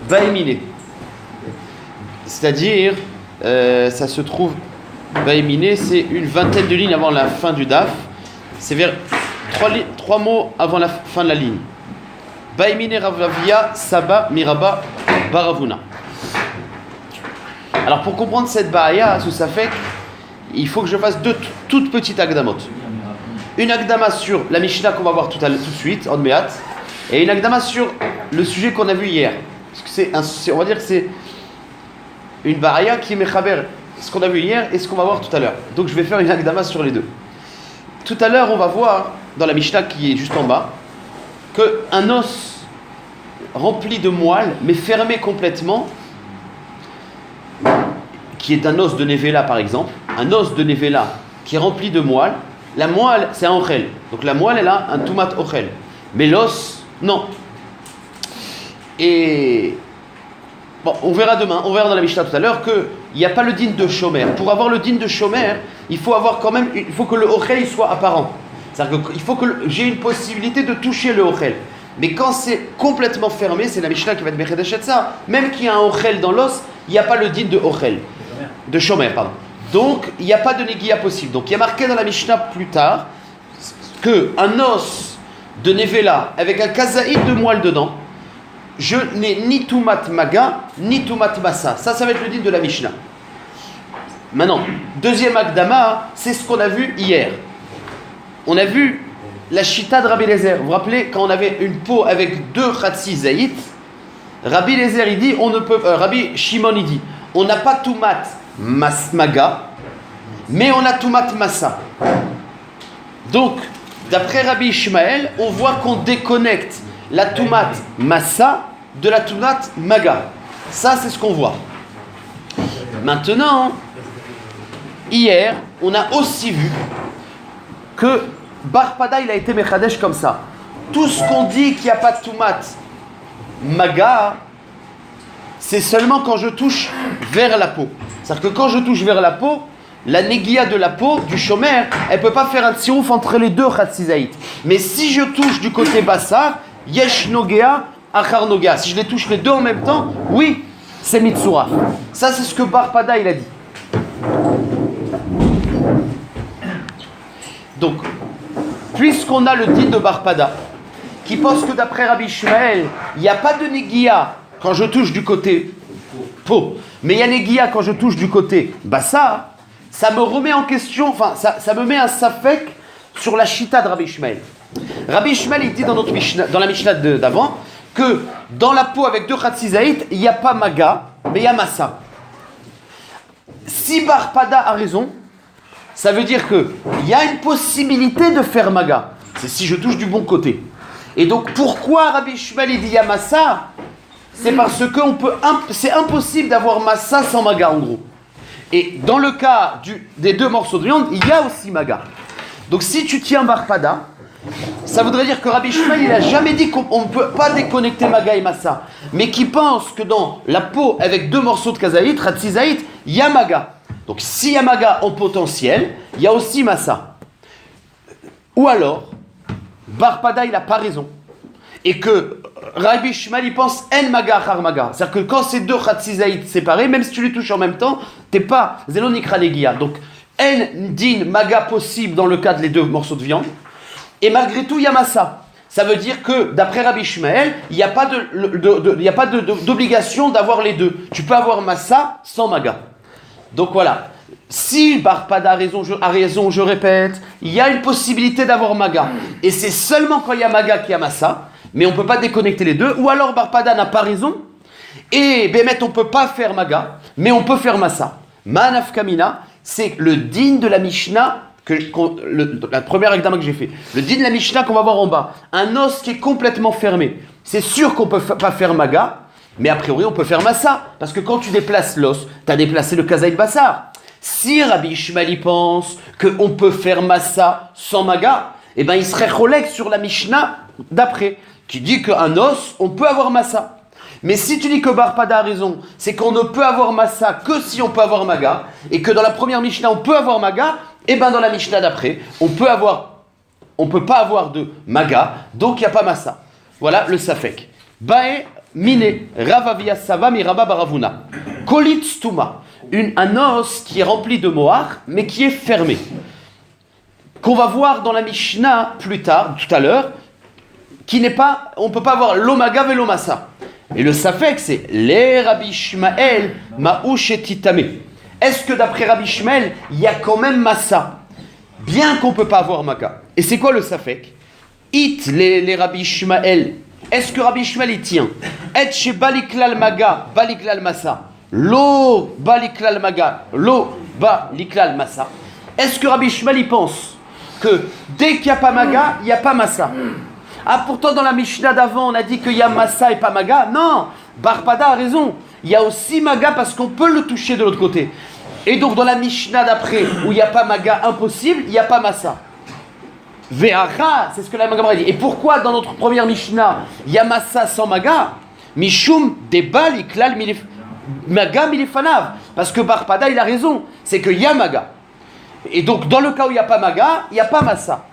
Baéminé. C'est-à-dire, ça se trouve, Baéminé, c'est une vingtaine de lignes avant la fin du daf. C'est vers 3 mots avant la fin de la ligne. Baéminé Ravavia Saba Miraba Baravuna. Alors pour comprendre cette baïa, sous sa fait, il faut que je fasse deux toutes petites agdamot. Une agdama sur la Mishnah qu'on va voir tout de suite, en Mehat, et une agdama sur le sujet qu'on a vu hier. Parce que on va dire que c'est une baïa qui est mechaber, ce qu'on a vu hier et ce qu'on va voir tout à l'heure. Donc je vais faire une agdama sur les deux. Tout à l'heure, on va voir dans la Mishnah qui est juste en bas qu'un os rempli de moelle, mais fermé complètement, qui est un os de Nevela par exemple, un os de Nevela qui est rempli de moelle, la moelle c'est un ochel, donc la moelle elle a un tumat ochel, mais l'os non. Et bon, on verra demain, on verra dans la Mishnah tout à l'heure qu'il n'y a pas le din de shomer. Pour avoir le din de shomer, il faut avoir quand même, il faut que le ochel soit apparent. C'est-à-dire qu'il faut que j'ai une possibilité de toucher le ochel. Mais quand c'est complètement fermé, c'est la Mishnah qui va être mechedesh ça. Même qu'il y a un ochel dans l'os, il n'y a pas le din de ochel, de shomer, pardon. Donc il n'y a pas de negia possible. Donc il y a marqué dans la Mishnah plus tard qu'un os de nevela avec un kazaïd de moelle dedans, je n'ai ni tumat maga ni tumat massa. Ça va être le din de la Mishnah. Maintenant, deuxième akdama, c'est ce qu'on a vu hier. On a vu la chita de Rabbi Eliezer. Vous vous rappelez, quand on avait une peau avec 2 khatsi zaït, Rabbi Eliezer il dit, Rabbi Shimon il dit, on n'a pas tumat maga, mais on a tumat massa. Donc, d'après Rabbi Ishmael, on voit qu'on déconnecte la tumat massa de la tumat maga. Ça, c'est ce qu'on voit. Maintenant, hier, on a aussi vu que Bar Pada, il a été mechadesh comme ça. Tout ce qu'on dit qu'il n'y a pas de tumat maga, c'est seulement quand je touche vers la peau. C'est-à-dire que quand je touche vers la peau, la négia de la peau, du shomer, elle ne peut pas faire un tsirouf entre les deux khatzizaït. Mais si je touche du côté bassar, yesh nogea, achar nogea. Si je les touche les deux en même temps, oui, c'est mitsura. Ça, c'est ce que Bar Pada, il a dit. Donc, puisqu'on a le din de Bar Pada, qui pense que d'après Rabbi Ishmael, il n'y a pas de négia quand je touche du côté peau, mais il y a négia quand je touche du côté bassar, ça me remet en question, enfin, ça me met un safek sur la chita de Rabbi Ishmael. Rabbi Ishmael, il dit dans la Mishnah d'avant, que dans la peau avec 2 khatzizaït, il n'y a pas maga, mais il y a massa. Si Bar Pada a raison, ça veut dire qu'il y a une possibilité de faire maga. C'est si je touche du bon côté. Et donc pourquoi Rabbi Ishmael il dit y a massa? C'est parce que c'est impossible d'avoir massa sans maga en gros. Et dans le cas des 2 morceaux de viande, il y a aussi maga. Donc si tu tiens Bar Pada, ça voudrait dire que Rabbi Ishmael il n'a jamais dit qu'on ne peut pas déconnecter maga et massa. Mais qui pense que dans la peau avec 2 morceaux de kazaït, ratzizaït, il y a maga. Donc s'il y a maga en potentiel, il y a aussi massa. Ou alors, Bar Pada il n'a pas raison. Et que Rabbi Ishmael il pense en maga achar maga. C'est-à-dire que quand c'est 2 khatzizaït séparés, même si tu les touches en même temps, t'es pas zélonikra legia. Donc en din maga possible dans le cas des 2 morceaux de viande. Et malgré tout, il y a massa. Ça veut dire que d'après Rabbi Ishmael, il n'y a pas d'obligation d'avoir les 2. Tu peux avoir massa sans maga. Donc voilà, si Bar Pada a raison, je répète, il y a une possibilité d'avoir maga. Et c'est seulement quand il y a maga qu'il y a massa, mais on ne peut pas déconnecter les 2. Ou alors Bar Pada n'a pas raison, et Bémet on ne peut pas faire maga, mais on peut faire massa. Manaf Kamina, c'est le din de la Mishnah, la première examen que j'ai fait. Le din de la Mishnah qu'on va voir en bas. Un os qui est complètement fermé. C'est sûr qu'on ne peut pas faire maga, mais a priori, on peut faire massa. Parce que quand tu déplaces l'os, tu as déplacé le kazaït bassar. Si Rabbi Ishmael pense qu'on peut faire massa sans maga, eh ben il serait cholek sur la Mishnah d'après, qui dit qu'un os, on peut avoir massa. Mais si tu dis que Bar Pada a raison, c'est qu'on ne peut avoir massa que si on peut avoir maga, et que dans la première Mishnah, on peut avoir maga, eh ben dans la Mishnah d'après, on peut pas avoir de maga, donc il n'y a pas massa. Voilà le safek. Bae mine Ravavia Sava mi Rabba Baravuna. Kolit stuma. Un os qui est rempli de moar, mais qui est fermé. Qu'on va voir dans la Mishnah plus tard, tout à l'heure, qui n'est pas, on ne peut pas avoir l'omaga et l'omassa. Et le safek, c'est les Rabbi Ishmael ma'ouch et titame. Est-ce que d'après Rabbi Ishmael, il y a quand même massa, bien qu'on ne peut pas avoir maga? Et c'est quoi le safek? It les Rabbi Ishmael. Est-ce que Rabbi Ishmael y tient? Et chez baliklal maga, baliklal massa. Lo baliklal maga, lo baliklal massa. Est-ce que Rabbi Ishmael y pense que dès qu'il n'y a pas maga, il n'y a pas massa? Ah, pourtant dans la Mishnah d'avant, on a dit qu'il y a massa et pas maga. Non, Barpada a raison. Il y a aussi maga parce qu'on peut le toucher de l'autre côté. Et donc dans la Mishnah d'après, où il n'y a pas maga impossible, il n'y a pas massa. Ve'acha, c'est ce que la Magamara dit. Et pourquoi dans notre première Mishnah, il y a massa sans maga? Mishum debal iklal maga milifanav. Parce que Barpada, il a raison. C'est qu'il y a maga. Et donc dans le cas où il n'y a pas maga, il n'y a pas massa.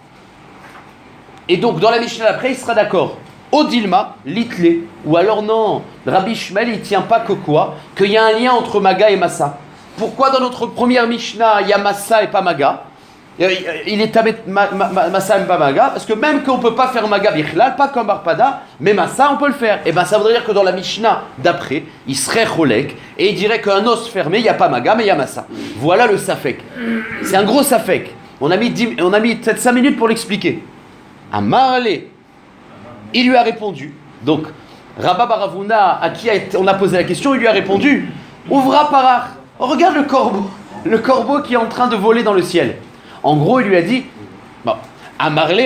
Et donc dans la Mishnah d'après, il sera d'accord. Odilma, litle. Ou alors non, Rabbi Ishmael, il ne tient pas que quoi? Qu'il y a un lien entre maga et massa. Pourquoi dans notre première Mishnah, il y a massa et pas maga? Il est tabet massa et pas maga, parce que même qu'on ne peut pas faire maga bichlal, pas comme Barpada, mais massa on peut le faire. Et bien ça voudrait dire que dans la Mishnah d'après, il serait cholek, et il dirait qu'un os fermé, il n'y a pas maga, mais il y a massa. Voilà le safek. C'est un gros safek. On a mis peut-être 5 minutes pour l'expliquer. Amarle, il lui a répondu. Donc, Rabba Baravuna, à qui on a posé la question, il lui a répondu. Ouvra parach. Oh, regarde le corbeau qui est en train de voler dans le ciel. En gros, il lui a dit, bon, Amarle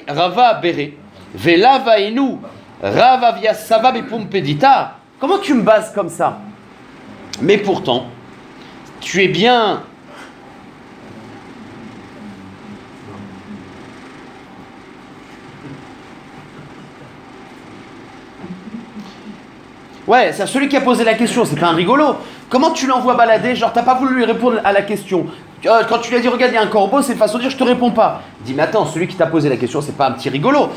Rava Bere, Vela Vainu, Rava Via Sava Bepumpedita. Comment tu me bases comme ça? Mais pourtant, tu es bien. Ouais, c'est celui qui a posé la question, c'est pas un rigolo. Comment tu l'envoies balader? Genre, t'as pas voulu lui répondre à la question. Quand tu lui as dit, regarde, il y a un corbeau, c'est une façon de dire, je te réponds pas. Il dit, mais attends, celui qui t'a posé la question, c'est pas un petit rigolo.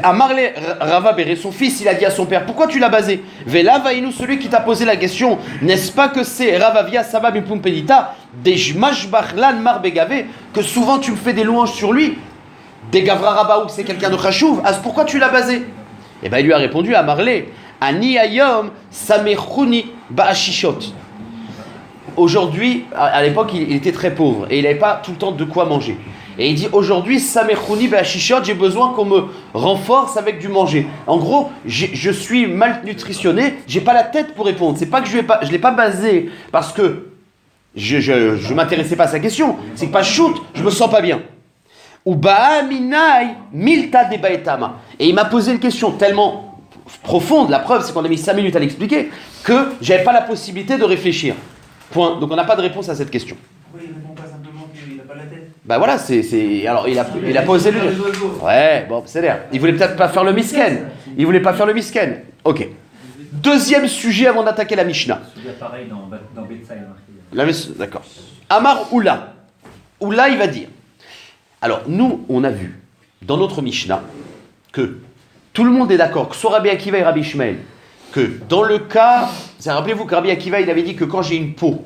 Amarle Rava Béré, son fils, il a dit à son père, pourquoi tu l'as basé? Vela Vainu, celui qui t'a posé la question, n'est-ce pas que c'est Ravavia Saba Mipumpedita, des Jmashbachlan Marbegave, que souvent tu me fais des louanges sur lui? Des Gavra Rabaou, c'est quelqu'un de Khashouv, pourquoi tu l'as basé? Et ben il lui a répondu, Amarle. Ani ayom samechouni ba'ashishot. Aujourd'hui, à l'époque, il était très pauvre et il n'avait pas tout le temps de quoi manger. Et il dit aujourd'hui, samechouni ba'ashishot, j'ai besoin qu'on me renforce avec du manger. En gros, je suis malnutritionné, j'ai pas la tête pour répondre. C'est pas que je l'ai pas basé parce que je m'intéressais pas à sa question. C'est que pas shoot, je me sens pas bien. Ou ba'aminai milta de baetama. Et il m'a posé une question tellement profonde, la preuve c'est qu'on a mis 5 minutes à l'expliquer, que j'avais pas la possibilité de réfléchir. Point. Donc on n'a pas de réponse à cette question. Pourquoi il répond pas simplement qu'il n'a pas la tête? Bah voilà, alors il a posé le. Ouais, bon, c'est l'air. Il voulait peut-être pas faire le misken. Il voulait pas faire le misken. Ok. Deuxième sujet avant d'attaquer la Mishnah. Celui-là pareil dans Betsaï. D'accord. Amar Oula. Oula, il va dire. Alors nous, on a vu dans notre Mishnah que tout le monde est d'accord, que soit Rabbi Akiva et Rabbi Ishmael, que dans le cas, rappelez-vous que Rabbi Akiva, il avait dit que quand j'ai une peau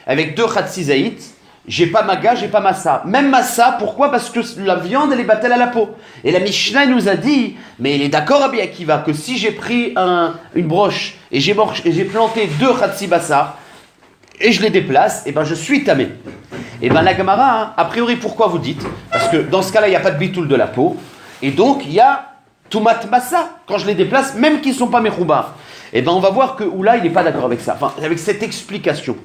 avec 2 khatzizaït, j'ai pas maga, j'ai pas massa. Même massa, pourquoi? Parce que la viande, elle est battelle à la peau. Et la Mishnah nous a dit, mais il est d'accord Rabbi Akiva, que si j'ai pris une broche et j'ai planté 2 khatzibassar, et je les déplace, et ben je suis tamé. Et ben la Gemara, a priori, pourquoi vous dites? Parce que dans ce cas-là, il n'y a pas de bitoul de la peau, et donc il y a Tumat Massa, quand je les déplace, même qu'ils ne sont pas Mechoubar. Et bien on va voir que Oula, il n'est pas d'accord avec ça, enfin avec cette explication.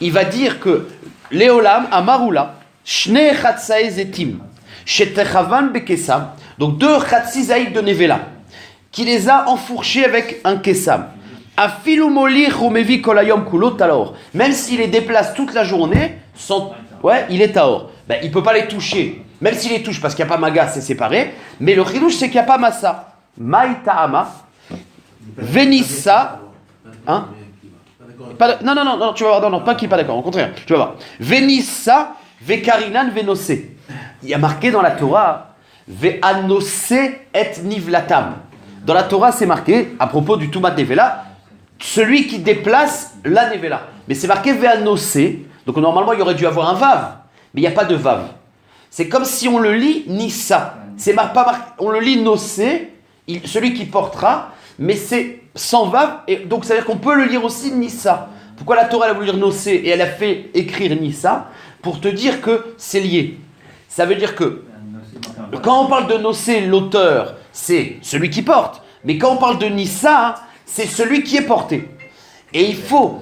Il va dire que Léolam, Amaroula, Shne Chatsae Zetim, Shetechavan Bekesam, donc 2 Chatsizaïd de Nevela, qui les a enfourchés avec un Kesam. Afilu Molich Rumevi Kolayom Kulot alors, même s'il les déplace toute la journée, il est Taor. Ben, il ne peut pas les toucher. Même s'il les touche, parce qu'il n'y a pas maga, c'est séparé. Mais le chidouche, c'est qu'il n'y a pas massa. Maïta'ama, Venissa. Hein? Non, tu vas voir. Non, pas qu'il n'est pas d'accord. Au contraire, tu vas voir. Venissa, Vekarinan, Venose. Il y a marqué dans la Torah, Ve'anose et nivlatam. Dans la Torah, c'est marqué, à propos du Tumat Nevela, celui qui déplace la Nevela. Mais c'est marqué Ve'anosé, donc normalement il y aurait dû avoir un Vav, mais il n'y a pas de Vav. C'est comme si on le lit Nissa. On le lit Nosé, celui qui portera, mais c'est sans Vav, et donc ça veut dire qu'on peut le lire aussi Nissa. Pourquoi la Torah elle a voulu lire Nosé et elle a fait écrire Nissa? Pour te dire que c'est lié. Ça veut dire que quand on parle de Nosé, l'auteur, c'est celui qui porte. Mais quand on parle de Nissa, c'est celui qui est porté. Et il faut.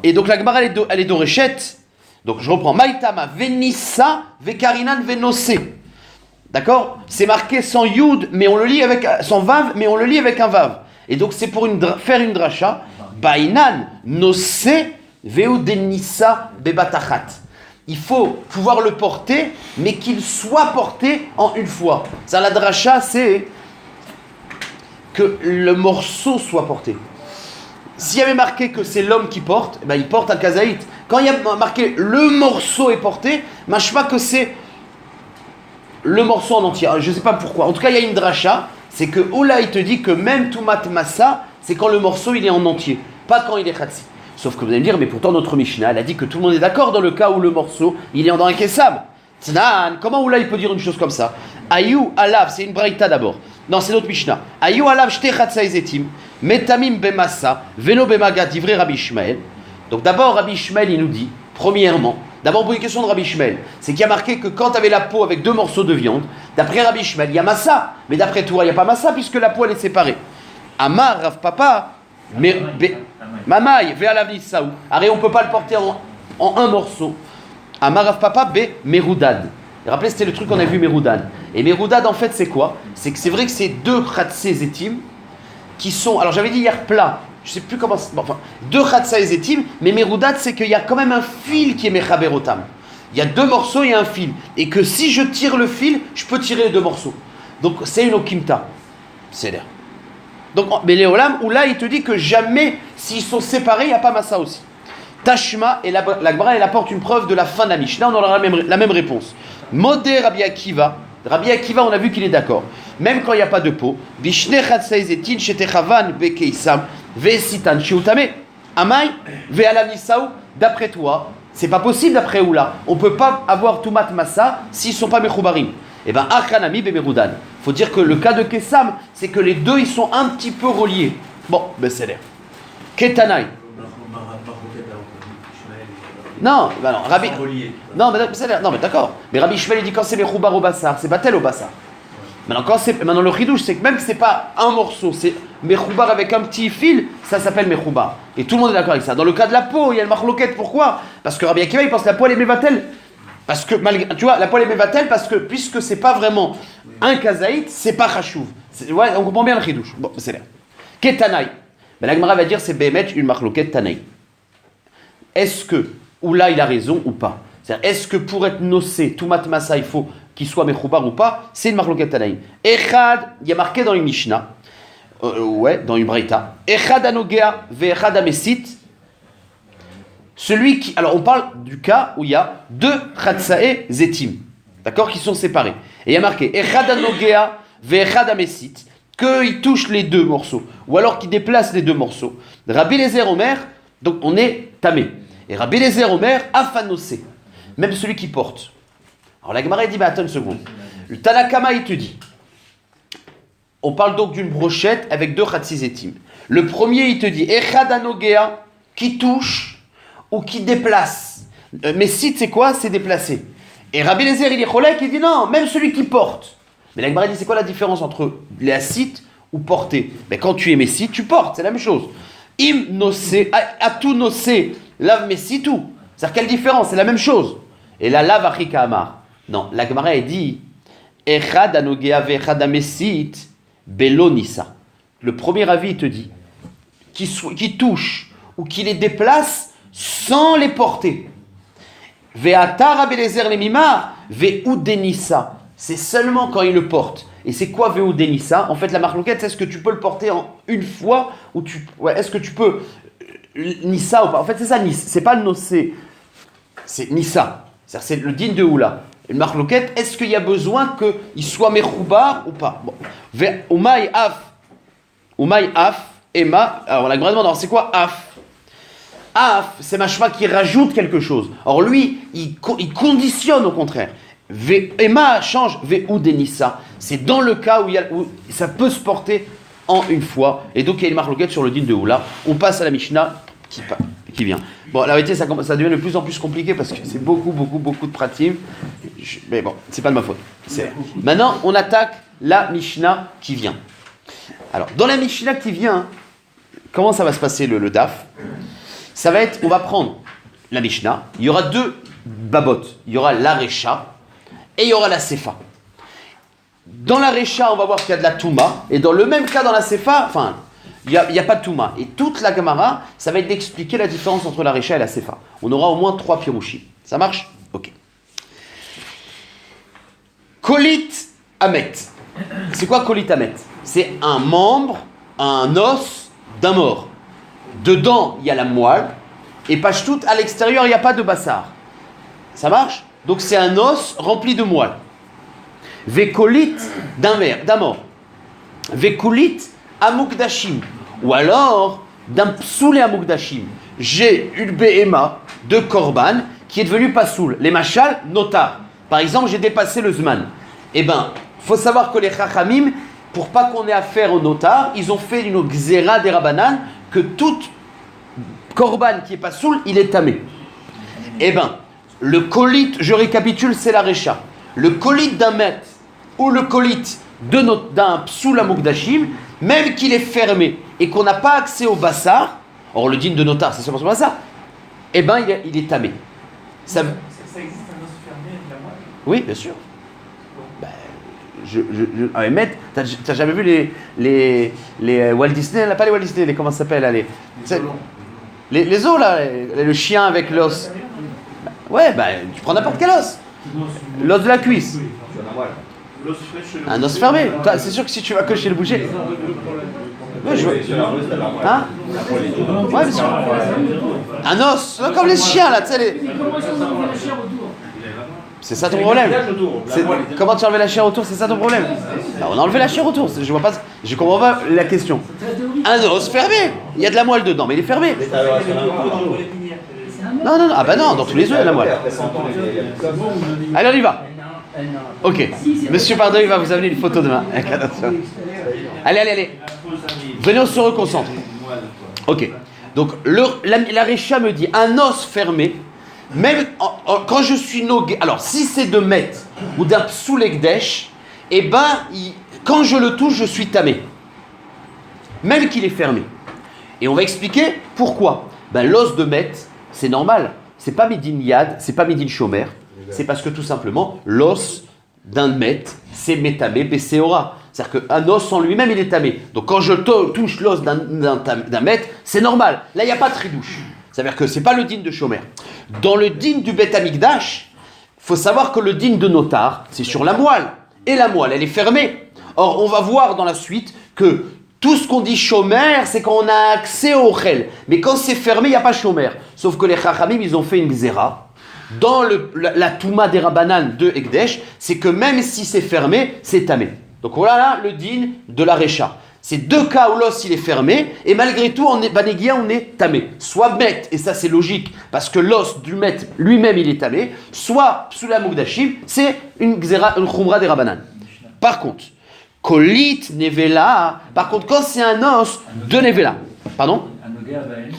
Et donc la Gemara, elle est d'Oréchette. Donc je reprends. Maïtama, Venissa, Vekarinan, Venosé. D'accord? C'est marqué sans Yud, mais on le lit avec. Sans Vav, mais on le lit avec un Vav. Et donc c'est pour faire une dracha. Bainan, Nosé, Veudenissa, Bebatachat. Il faut pouvoir le porter, mais qu'il soit porté en une fois. Ça, la dracha, c'est que le morceau soit porté. S'il y avait marqué que c'est l'homme qui porte, ben il porte un kazaït. Quand il y a marqué le morceau est porté, machma que c'est le morceau en entier. Je ne sais pas pourquoi. En tout cas, il y a une dracha, c'est que Ola, il te dit que même Tumat Massa, c'est quand le morceau il est en entier, pas quand il est khatsi. Sauf que vous allez me dire, mais pourtant notre Mishnah, elle a dit que tout le monde est d'accord dans le cas où le morceau, il est dans un kessam. Tnan, comment Oula il peut dire une chose comme ça? Ayou alav, c'est une braïta d'abord. Non, c'est notre Mishnah. Ayou alav shte chatzai zetim, metamim bemassa, veno bemaga divrei Rabbi Ishmael. Donc d'abord, Rabbi Ishmael, il nous dit, premièrement, d'abord pour une question de Rabbi Ishmael, c'est qu'il y a marqué que quand tu avais la peau avec 2 morceaux de viande, d'après Rabbi Ishmael, il y a massa, mais d'après toi, il n'y a pas massa puisque la peau elle est séparée. Amar, Rav Papa, mais Mamaï, Ve'alav Nissaou. Arrête, on ne peut pas le porter en un morceau. Amarav Papa, B, Meroudad. Rappelez, c'était le truc qu'on a vu, Meroudad. Et Meroudad, en fait, c'est quoi? C'est que c'est vrai que c'est 2 khatsé zetim qui sont. Alors, j'avais dit hier plat. Je ne sais plus comment. Bon, enfin, 2 khatsé zetim, mais Meroudad, c'est qu'il y a quand même un fil qui est Mechaberotam. Il y a 2 morceaux et un fil. Et que si je tire le fil, je peux tirer les 2 morceaux. Donc, c'est une okimta. C'est l'air. Donc, mais Léolam, où là, il te dit que jamais, s'ils sont séparés, il n'y a pas massa aussi. Tashma, et la Gemara, elle apporte une preuve de la fin de la Mishnah. On aura la même réponse. Modé Rabbi Akiva. Rabbi Akiva, on a vu qu'il est d'accord. Même quand il n'y a pas de peau. Bishne chatzai zetin shetechavan bekeisam ve'esitan shiutame. Amai ve'alav nisaou. D'après toi, c'est pas possible d'après Oula. On ne peut pas avoir tumat massa s'ils ne sont pas mechoubarim. Eh bien, Achanami Bemeroudan. Il faut dire que le cas de Kessam, c'est que les deux, ils sont un petit peu reliés. Bon, ben c'est l'air. Ketanai. Non, ben non, Rabbi. Non, mais c'est l'air. Non, mais d'accord. Mais Rabbi Shmuel, il dit quand c'est Mechoubar au Bassar, c'est Batel au Bassar. Maintenant, le Ridouche, c'est que même que c'est pas un morceau, c'est Mechoubar avec un petit fil, ça s'appelle Mechoubar. Et tout le monde est d'accord avec ça. Dans le cas de la peau, il y a le marloquette. Pourquoi? Parce que Rabbi Akiva, il pense que la peau, elle est Mevatel. Parce que, tu vois, la poêle est mévatel parce que, puisque c'est pas vraiment un kazaït, c'est pas chachouv. Ouais, on comprend bien le chidouche. Bon, c'est là. Ketanaï. Ben, la Gemara va dire c'est Bémet une marloquette Tanaï. Est-ce que, ou là il a raison ou pas? C'est-à-dire, est-ce que pour être nocé, Tumat Massa, il faut qu'il soit Mechoubar ou pas? C'est une marloquette Tanaï. Echad, il y a marqué dans une Mishnah, dans une Braïta. Echad anogea ve echad amesit. Celui qui. Alors, on parle du cas où il y a 2 Khatsae Zetim, d'accord, qui sont séparés. Et il y a marqué Echad Anogea ve Echad Amesit, qu'il touche les 2 morceaux, ou alors qu'il déplace les 2 morceaux. Rabbi Lézer Omer, donc on est tamé. Et Rabbi Lézer Omer, Afanosé, même celui qui porte. Alors la Gemara dit bah attends une seconde. Le Tanakama il te dit on parle donc d'une brochette avec 2 Khatsi Zetim. Le premier il te dit Echad Anogea, qui touche ou qui déplace. Mais sit, c'est quoi? C'est déplacer. Et Rabbi Lézer, il est cholek, il dit non, même celui qui porte. Mais la Gemara dit c'est quoi la différence entre les sit ou porter? Mais quand tu es messit, tu portes, c'est la même chose. Im nosé, atu nosé, lave messit tout. C'est-à-dire quelle différence? C'est la même chose. Et la lave achika amar. Non, la Gemara elle dit echad anogea ve'echad amesit belo nissa. Le premier avis il te dit qui touche ou qui les déplace sans les porter. Ve'ata Rabbi Lézer lemimar ve'udenissa. C'est seulement quand il le porte. Et c'est quoi ve'udenissa? En fait, la marloquette, c'est est-ce que tu peux le porter en une fois ou est-ce que tu peux nissa ou pas? En fait, c'est ça, nis. C'est pas le nocé. C'est nissa. C'est le din de Oula. Une marloquette, est-ce qu'il y a besoin qu'il soit mechoubar ou pas? Bon. Ve'omai af Umaï af, Emma. Alors la Gemara demande, alors c'est quoi af? Af, c'est machma qui rajoute quelque chose. Or lui, il conditionne au contraire. Emma change ve ou denissa. C'est dans le cas où ça peut se porter en une fois. Et donc il y a une marloquette sur le din de Oula. On passe à la Mishnah qui vient. Bon, la vérité, ça devient de plus en plus compliqué parce que c'est beaucoup de pratim. Mais bon, c'est pas de ma faute. Maintenant, on attaque la Mishnah qui vient. Alors, dans la Mishnah qui vient, comment ça va se passer le daf? Ça va être, on va prendre la Mishnah, il y aura deux babot, il y aura la Recha et il y aura la Sefa. Dans la Recha, on va voir qu'il y a de la Touma, et dans le même cas dans la Sefa, enfin, il n'y a pas de Touma. Et toute la Gemara, ça va être d'expliquer la différence entre la Recha et la Sefa. On aura au moins 3 pirouchim. Ça marche? Ok. Kolit Amet. C'est quoi Kolit Amet? C'est un membre, un os d'un mort. Dedans, il y a la moelle, et pashtout, à l'extérieur, il n'y a pas de bassar. Ça marche? Donc c'est un os rempli de moelle. Vekolit d'un mort. Vekolit amukdashim. Ou alors d'un psoul et amukdashim. J'ai une behema de korban qui est devenue pasoul. Les machal, notar. Par exemple, j'ai dépassé le zman. Eh bien, il faut savoir que les chachamim, pour pas qu'on ait affaire au notar, ils ont fait une xéra des rabanan que toute korban qui est pas soul, il est tamé. Eh bien, le colit, je récapitule, c'est la recha. Le colit d'un met ou le colit d'un psoul amukdashim, même qu'il est fermé et qu'on n'a pas accès au bassar, or le din de notar, c'est seulement sur le bassar, eh bien, il est tamé. Ça existe un os fermé avec la moelle? Oui, bien sûr. Ahmed, t'as jamais vu les Walt Disney, là, pas les Walt Disney, comment ça s'appelle, là, les os là, le chien avec l'os. Ouais, tu prends n'importe quel os. L'os de la cuisse. Un os fermé. C'est sûr que si tu vas que chez le boucher. Ouais, hein? Ouais, bien sûr. Un os, comme les chiens là, tu sais. C'est ça ton problème. Comment tu as enlevé la chair autour? C'est ça ton problème? On a enlevé la chair autour. Je comprends pas la question. Un os fermé. Il y a de la moelle dedans, mais il est fermé. Non. Ah bah non, dans tous les œufs il y a de la moelle. Allez, on y va. Ok. Monsieur Pardeuil va vous amener une photo demain. Allez. Venez, on se reconcentre. Ok. Donc la Recha me dit un os fermé. Même quand je suis nogué, alors si c'est de met ou d'un psoul ekdesh, eh ben, quand je le touche, je suis tamé. Même qu'il est fermé. Et on va expliquer pourquoi. L'os de met, c'est normal. C'est pas midin yad, c'est pas midin shomer. C'est parce que tout simplement, l'os d'un met, c'est métamé, béséora. C'est-à-dire qu'un os en lui-même, il est tamé. Donc quand je touche l'os d'un met, c'est normal. Là, il n'y a pas de tridouche. C'est-à-dire que ce n'est pas le din de Shomer. Dans le din du Bet Amikdash, il faut savoir que le din de notar, c'est sur la moelle. Et la moelle, elle est fermée. Or, on va voir dans la suite que tout ce qu'on dit Shomer, c'est quand on a accès au Chel. Mais quand c'est fermé, il n'y a pas Shomer. Sauf que les Chachamim, ils ont fait une xéra. Dans la Touma des Rabanan de Ekdesh, c'est que même si c'est fermé, c'est tamé. Donc voilà le din de la Recha. C'est deux cas où l'os il est fermé et malgré tout, on est tamé. Soit met, et ça c'est logique parce que l'os du met lui-même il est tamé, soit psoula mukdashim, c'est une khumra des rabanan. Par contre, kolit nevela, par contre quand c'est un os de nevela, pardon,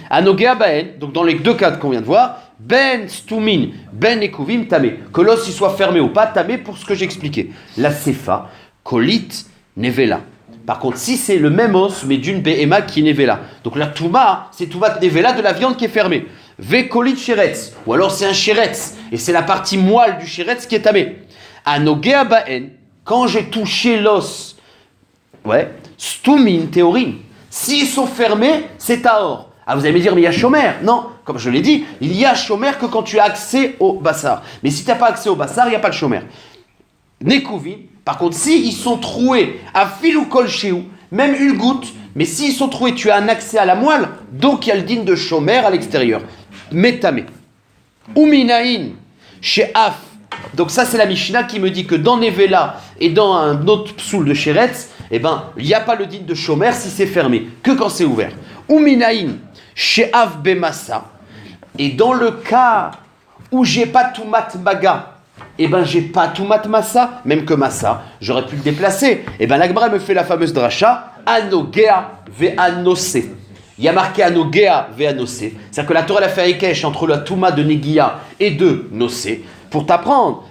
anogea baen, donc dans les deux cas qu'on vient de voir, ben stumin, ben ekuvim tamé, que l'os il soit fermé ou pas tamé pour ce que j'expliquais. La sefa, kolit nevela. Par contre, si c'est le même os, mais d'une behema qui est nevela. Donc la touma, c'est touma nevela de la viande qui est fermée. Vekolit sheretz, ou alors c'est un sheretz, et c'est la partie moelle du sheretz qui est tamée. Anogea baen, quand j'ai touché l'os, stumin théorim, s'ils sont fermés, c'est taor. Ah, vous allez me dire, mais il y a shomer. Non, comme je l'ai dit, il y a shomer que quand tu as accès au bassar. Mais si tu n'as pas accès au bassar, il n'y a pas de shomer. Nekuvim, par contre, s'ils sont troués à fil ou kol chéou, même une goutte, mais s'ils sont troués, tu as un accès à la moelle, donc il y a le din de shomer à l'extérieur. Métamé. Uminaïn, chez Af. Donc ça, c'est la Mishnah qui me dit que dans Nevela et dans un autre psoul de Sheretz, eh ben, il n'y a pas le din de shomer si c'est fermé, que quand c'est ouvert. Ou minaïn, she'av bemassa, et dans le cas où j'ai pas tumat maga, eh ben j'ai pas tumat massa, même que massa, j'aurais pu le déplacer. Eh ben la Gemara me fait la fameuse dracha, anogea ve'anose. Il y a marqué anogea ve'anose. C'est-à-dire que la Torah a fait Ekesh entre la Touma de Negia et de Nosé pour t'apprendre.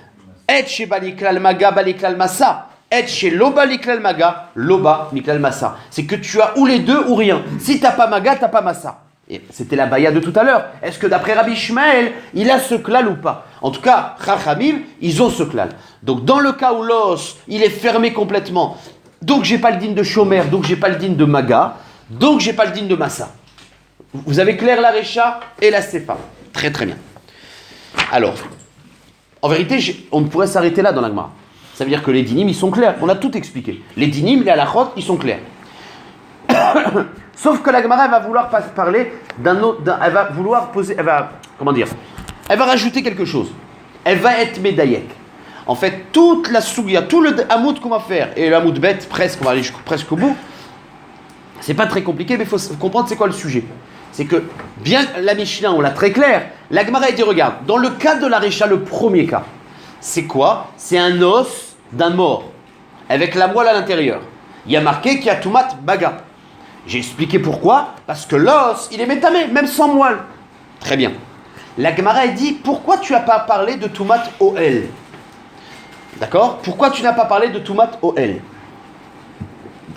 Et chez Baliklal Maga, Baliklal Massa. Et chez Loba Liklal Maga, Loba Liklal Massa. C'est que tu as ou les deux ou rien. Si tu n'as pas Maga, tu n'as pas Massa. Et c'était la baya de tout à l'heure. Est-ce que d'après Rabbi Ishmael, il a ce klal ou pas? En tout cas, Chachamim, ils ont ce klal. Donc dans le cas où l'os, il est fermé complètement, donc j'ai pas le din de Shomer, donc j'ai pas le din de Maga, donc j'ai pas le din de Massa. Vous avez clair la Recha et la Sefa. Très très bien. Alors, en vérité, on pourrait s'arrêter là dans la Gemara. Ça veut dire que les dinim, ils sont clairs. On a tout expliqué. Les dinim, les halachot, ils sont clairs. Sauf que la Gemara, elle va vouloir parler d'un autre, elle va vouloir poser, elle va rajouter quelque chose. Elle va être médaillek. En fait, toute la sougia, tout le hamoud qu'on va faire, et le hamoud bête, presque, on va aller presque au bout, c'est pas très compliqué, mais il faut comprendre c'est quoi le sujet. C'est que, bien la Mishnah, on l'a très clair, la Gemara a dit, regarde, dans le cas de la Recha, le premier cas, c'est quoi? C'est un os d'un mort, avec la moelle à l'intérieur. Il y a marqué qu'il y a Tumat Baga. J'ai expliqué pourquoi, parce que l'os, il est métamé, même sans moelle. Très bien. La Gemara a dit, pourquoi tu n'as pas parlé de Tumat OL? D'accord? Pourquoi tu n'as pas parlé de Tumat OL?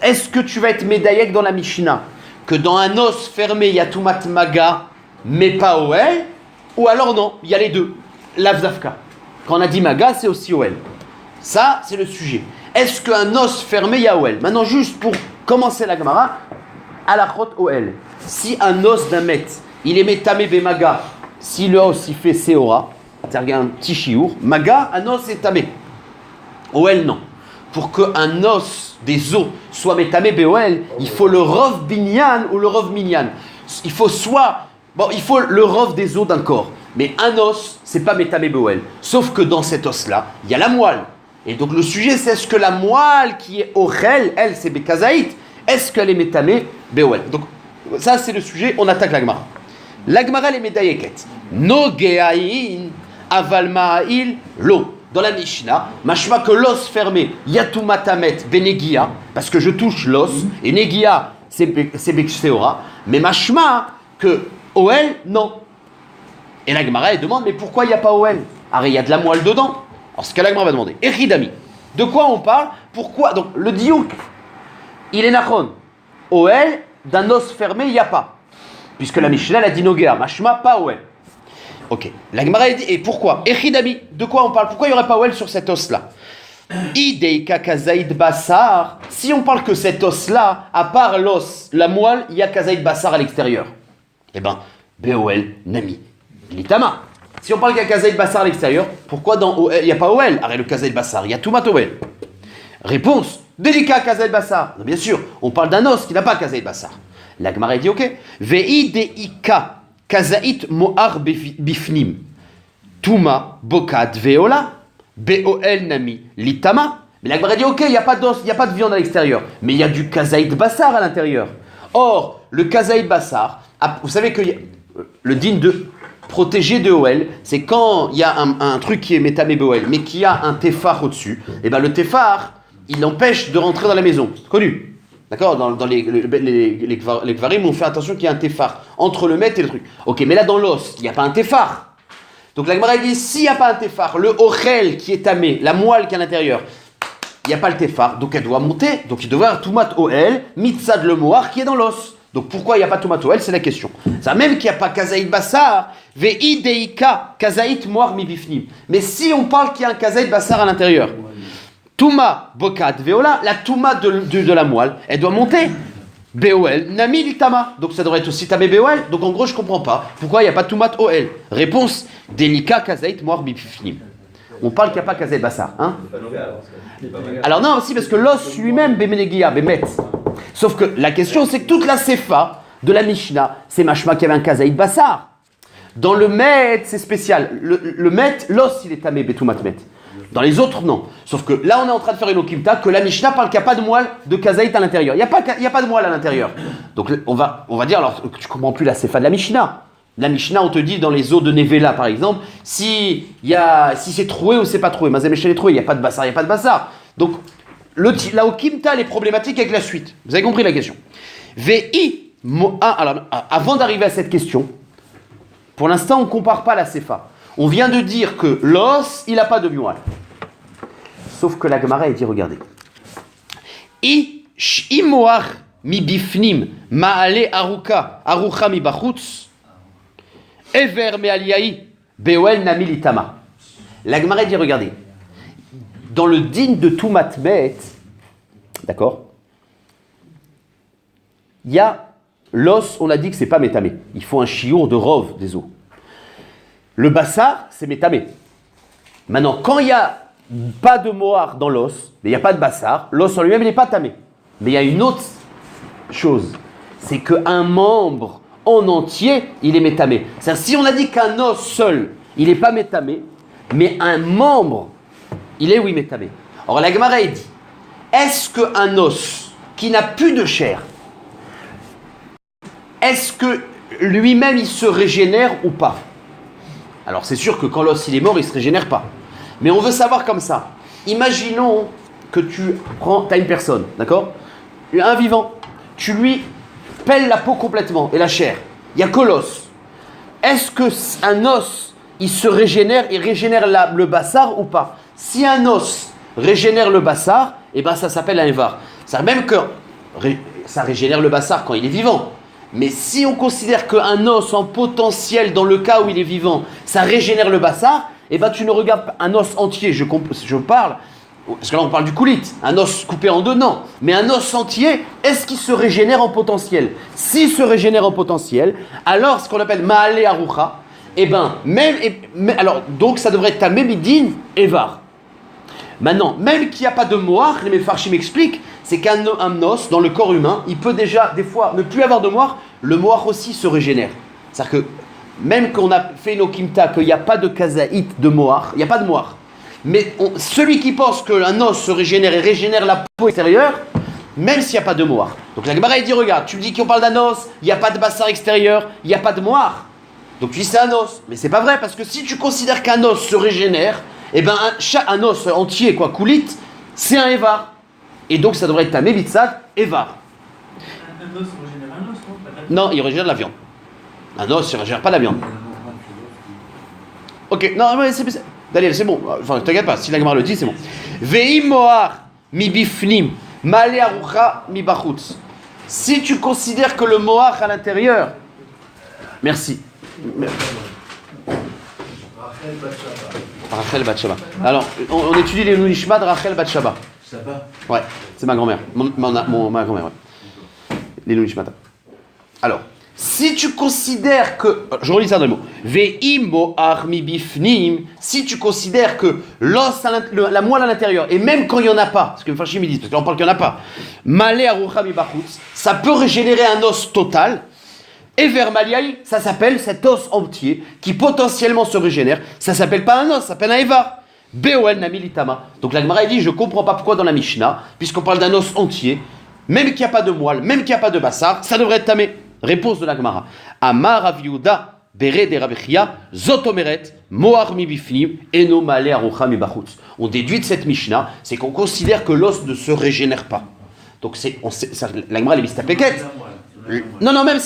Est-ce que tu vas être médaillek dans la Mishnah que dans un os fermé, il y a Tumat Maga, mais pas OL? Ou alors non, il y a les deux. L'Avzafka. Quand on a dit Maga, c'est aussi OL. Ça, c'est le sujet. Est-ce qu'un os fermé, il y a OL? Maintenant, juste pour commencer la Gemara, Alachot OL. Si un os d'un met, il est métamé Maga, si le os il fait Seora, c'est-à-dire un petit chiour, Maga, un os est tamé. OL, non. Pour qu'un os des os soit métamé BOL, il faut le rov binyan ou le rov minyan. Il faut il faut le rov des os d'un corps. Mais un os, c'est pas métamé BOL. Sauf que dans cet os-là, il y a la moelle. Et donc le sujet, c'est est-ce que la moelle qui est Ochel, elle, c'est Bekazaït, est-ce qu'elle est métamé BOL? Donc ça, c'est le sujet, on attaque la Gemara. La Gemara, elle est médailleket. No geaïn aval ma'il lo. Dans la Mishnah, machma que l'os fermé, yatumatamet benegia, parce que je touche l'os, et negia, c'est bekseora, mais machma que OL, non. Et la Gemara, elle demande, mais pourquoi il n'y a pas OL? Alors, il y a de la moelle dedans. Alors, ce que la Gemara va demander, Echidami, de quoi on parle? Pourquoi? Donc, le diouk, il est nachon. OL, d'un os fermé, il n'y a pas. Puisque la Mishnah, elle a dit nogea, machma, pas OL. Ok, la Gemara dit, et pourquoi? Echidami, de quoi on parle? Pourquoi il n'y aurait pas OL sur cet os-là? Ideika kazaïd basar, si on parle que cet os-là, à part l'os, la moelle, il y a kazaïd basar à l'extérieur. Eh ben, BOL, nami, litama. Si on parle qu'il y a kazaïd basar à l'extérieur, pourquoi dans OL, il n'y a pas OL? Arrête le kazaïd basar, il y a tout mat OL. Réponse, délicat kazaïd basar. Non, bien sûr, on parle d'un os qui n'a pas kazaïd basar. La Gemara dit, ok, Veideika kazaït mo'ar bifnim. Tuma bokat veola. BOL nami litama. Mais la Gemara dit, ok, il n'y a pas d'os, il n'y a pas de viande à l'extérieur. Mais il y a du kazaïd basar à l'intérieur. Or, le kazaïd basar, vous savez que le din de protégé de OL, c'est quand il y a un truc qui est métamé BOL, mais qui a un tefar au-dessus, et bien le tefar, il empêche de rentrer dans la maison. C'est connu. D'accord? Dans les kvarim, on fait attention qu'il y a un tefar entre le met et le truc. Ok, mais là dans l'os, il n'y a pas un tefar. Donc la Gemara dit, s'il n'y a pas un tefar, le ochel qui est tamé, la moelle qui est à l'intérieur, il n'y a pas le tefar, donc elle doit monter, donc il doit y avoir tumat OL, mitzad le moar qui est dans l'os. Donc pourquoi il n'y a pas tumat OL, c'est la question. Ça même qu'il n'y a pas kazaït basar, veideika kazaït moar mi bifnim. Mais si on parle qu'il y a un kazaït basar à l'intérieur, Touma bokat veola, la touma de la moelle, elle doit monter. BOL, nami litama. Donc ça devrait être aussi tamé BOL. Donc en gros, je comprends pas. Pourquoi il n'y a pas toumat OL? Réponse, delika kazaït moar bifnim. On parle qu'il n'y a pas kazaït basar. Hein? Alors non, aussi parce que l'os lui-même, bemenegia, bemet. Sauf que la question, c'est que toute la sefa de la Mishnah, c'est machma qu'il y avait un kazaït basar. Dans le met, c'est spécial. Le met, l'os, il est tamé betoumat met. Dans les autres, non. Sauf que là, on est en train de faire une okimta, que la Mishnah parle qu'il n'y a pas de moelle de kazaït à l'intérieur. Il n'y a pas de moelle à l'intérieur. Donc on va dire, alors tu ne comprends plus la sefa de la Mishnah. La Mishnah, on te dit dans les eaux de Nevela, par exemple, si c'est troué ou c'est pas troué. Mazemeshel est troué, il n'y a pas de bassar, il n'y a pas de bassar. Donc la okimta, elle est problématique avec la suite. Vous avez compris la question. Alors, avant d'arriver à cette question, pour l'instant, on ne compare pas la sefa. On vient de dire que l'os, il n'a pas de moelle. Sauf que la Gemara, elle dit, regardez. Imoar mi bifnim ma'ale arucha mi bachutz ever me aliyahi bewel nami litama. La Gemara, elle dit, regardez. Dans le din de Tumat Bet, d'accord, il y a l'os, on a dit que c'est pas métamé. Il faut un chiour de rov des os. Le bassar, c'est métamé. Maintenant, quand il n'y a pas de moar dans l'os, mais il n'y a pas de bassar, l'os en lui-même, il n'est pas tamé. Mais il y a une autre chose, c'est qu'un membre en entier, il est métamé. C'est-à-dire, si on a dit qu'un os seul, il n'est pas métamé, mais un membre, il est oui métamé. Alors la Gemara dit, est-ce qu'un os qui n'a plus de chair, est-ce que lui-même il se régénère ou pas? Alors c'est sûr que quand l'os il est mort, il ne se régénère pas. Mais on veut savoir comme ça. Imaginons que tu as une personne, d'accord? Un vivant. Tu lui pèles la peau complètement et la chair. Il n'y a que l'os. Est-ce qu'un os, il se régénère, il régénère le bassar ou pas? Si un os régénère le bassar, eh ben ça s'appelle un évar. Ça même que ça régénère le bassar quand il est vivant. Mais si on considère qu'un os en potentiel, dans le cas où il est vivant, ça régénère le bassar, eh ben tu ne regardes pas un os entier, je parle, parce que là on parle du koulit, un os coupé en deux, non. Mais un os entier, est-ce qu'il se régénère en potentiel? S'il se régénère en potentiel, alors ce qu'on appelle ma'ale arucha, eh ben, alors, donc ça devrait être ta mémidine evar. Maintenant, même qu'il n'y a pas de moire, les Mefarshim m'expliquent, c'est qu'un os dans le corps humain, il peut déjà, des fois, ne plus avoir de moire, le moire aussi se régénère. C'est-à-dire que même qu'on a fait une okimta, qu'il n'y a pas de kazaït de moire, il n'y a pas de moire. Mais celui qui pense qu'un os se régénère et régénère la peau extérieure, même s'il n'y a pas de moire. Donc la Gemara dit, regarde, tu me dis qu'on parle d'un os, il n'y a pas de bassar extérieur, il n'y a pas de moire. Donc tu dis c'est un os. Mais c'est pas vrai, parce que si tu considères qu'un os se régénère, eh ben un os entier, koulit, c'est un évar. Et donc ça devrait être ta mébitzad, évar. Un os régénère un os, non? Non, il régénère la viande. Un os, il ne régénère pas la viande. Ok, non, mais Daniel, c'est bon. Enfin, t'inquiète pas, si la Gemara le dit, c'est bon. Ve'im moar mi bifnim, ma'ale arucha mi bachutz. Si tu considères que le moar à l'intérieur, merci. Rachel Bat Shaba. Alors, on étudie les Nunishma de Rachel Bat Shaba. Ouais, c'est ma grand-mère. Ma grand-mère, ouais. Les Nunishma. Alors, si tu considères que. Je relis ça dans les mots. Ve'im mo'ar mi bifnim. Si tu considères que l'os, la moelle à l'intérieur, et même quand il n'y en a pas, parce que les Fashim disent, parce qu'on parle qu'il n'y en a pas, Ma'ale arucha mi bachutz, ça peut régénérer un os total. Et vers Maliaï, ça s'appelle cet os entier qui potentiellement se régénère. Ça s'appelle pas un os, ça s'appelle un évar. Beoel namilitama. Donc la Gemara dit, je comprends pas pourquoi dans la Mishnah, puisqu'on parle d'un os entier, même qu'il n'y a pas de moelle, même qu'il n'y a pas de bassar, ça devrait être tamé. Réponse de la Gemara. Amar Rav Yehuda bere de Rav Chia zotomeret moar mi bifnim eno ma'ale arucha mi bachutz. On déduit de cette Mishnah, c'est qu'on considère que l'os ne se régénère pas. Donc la Gemara elle est mise à péquette. Non, même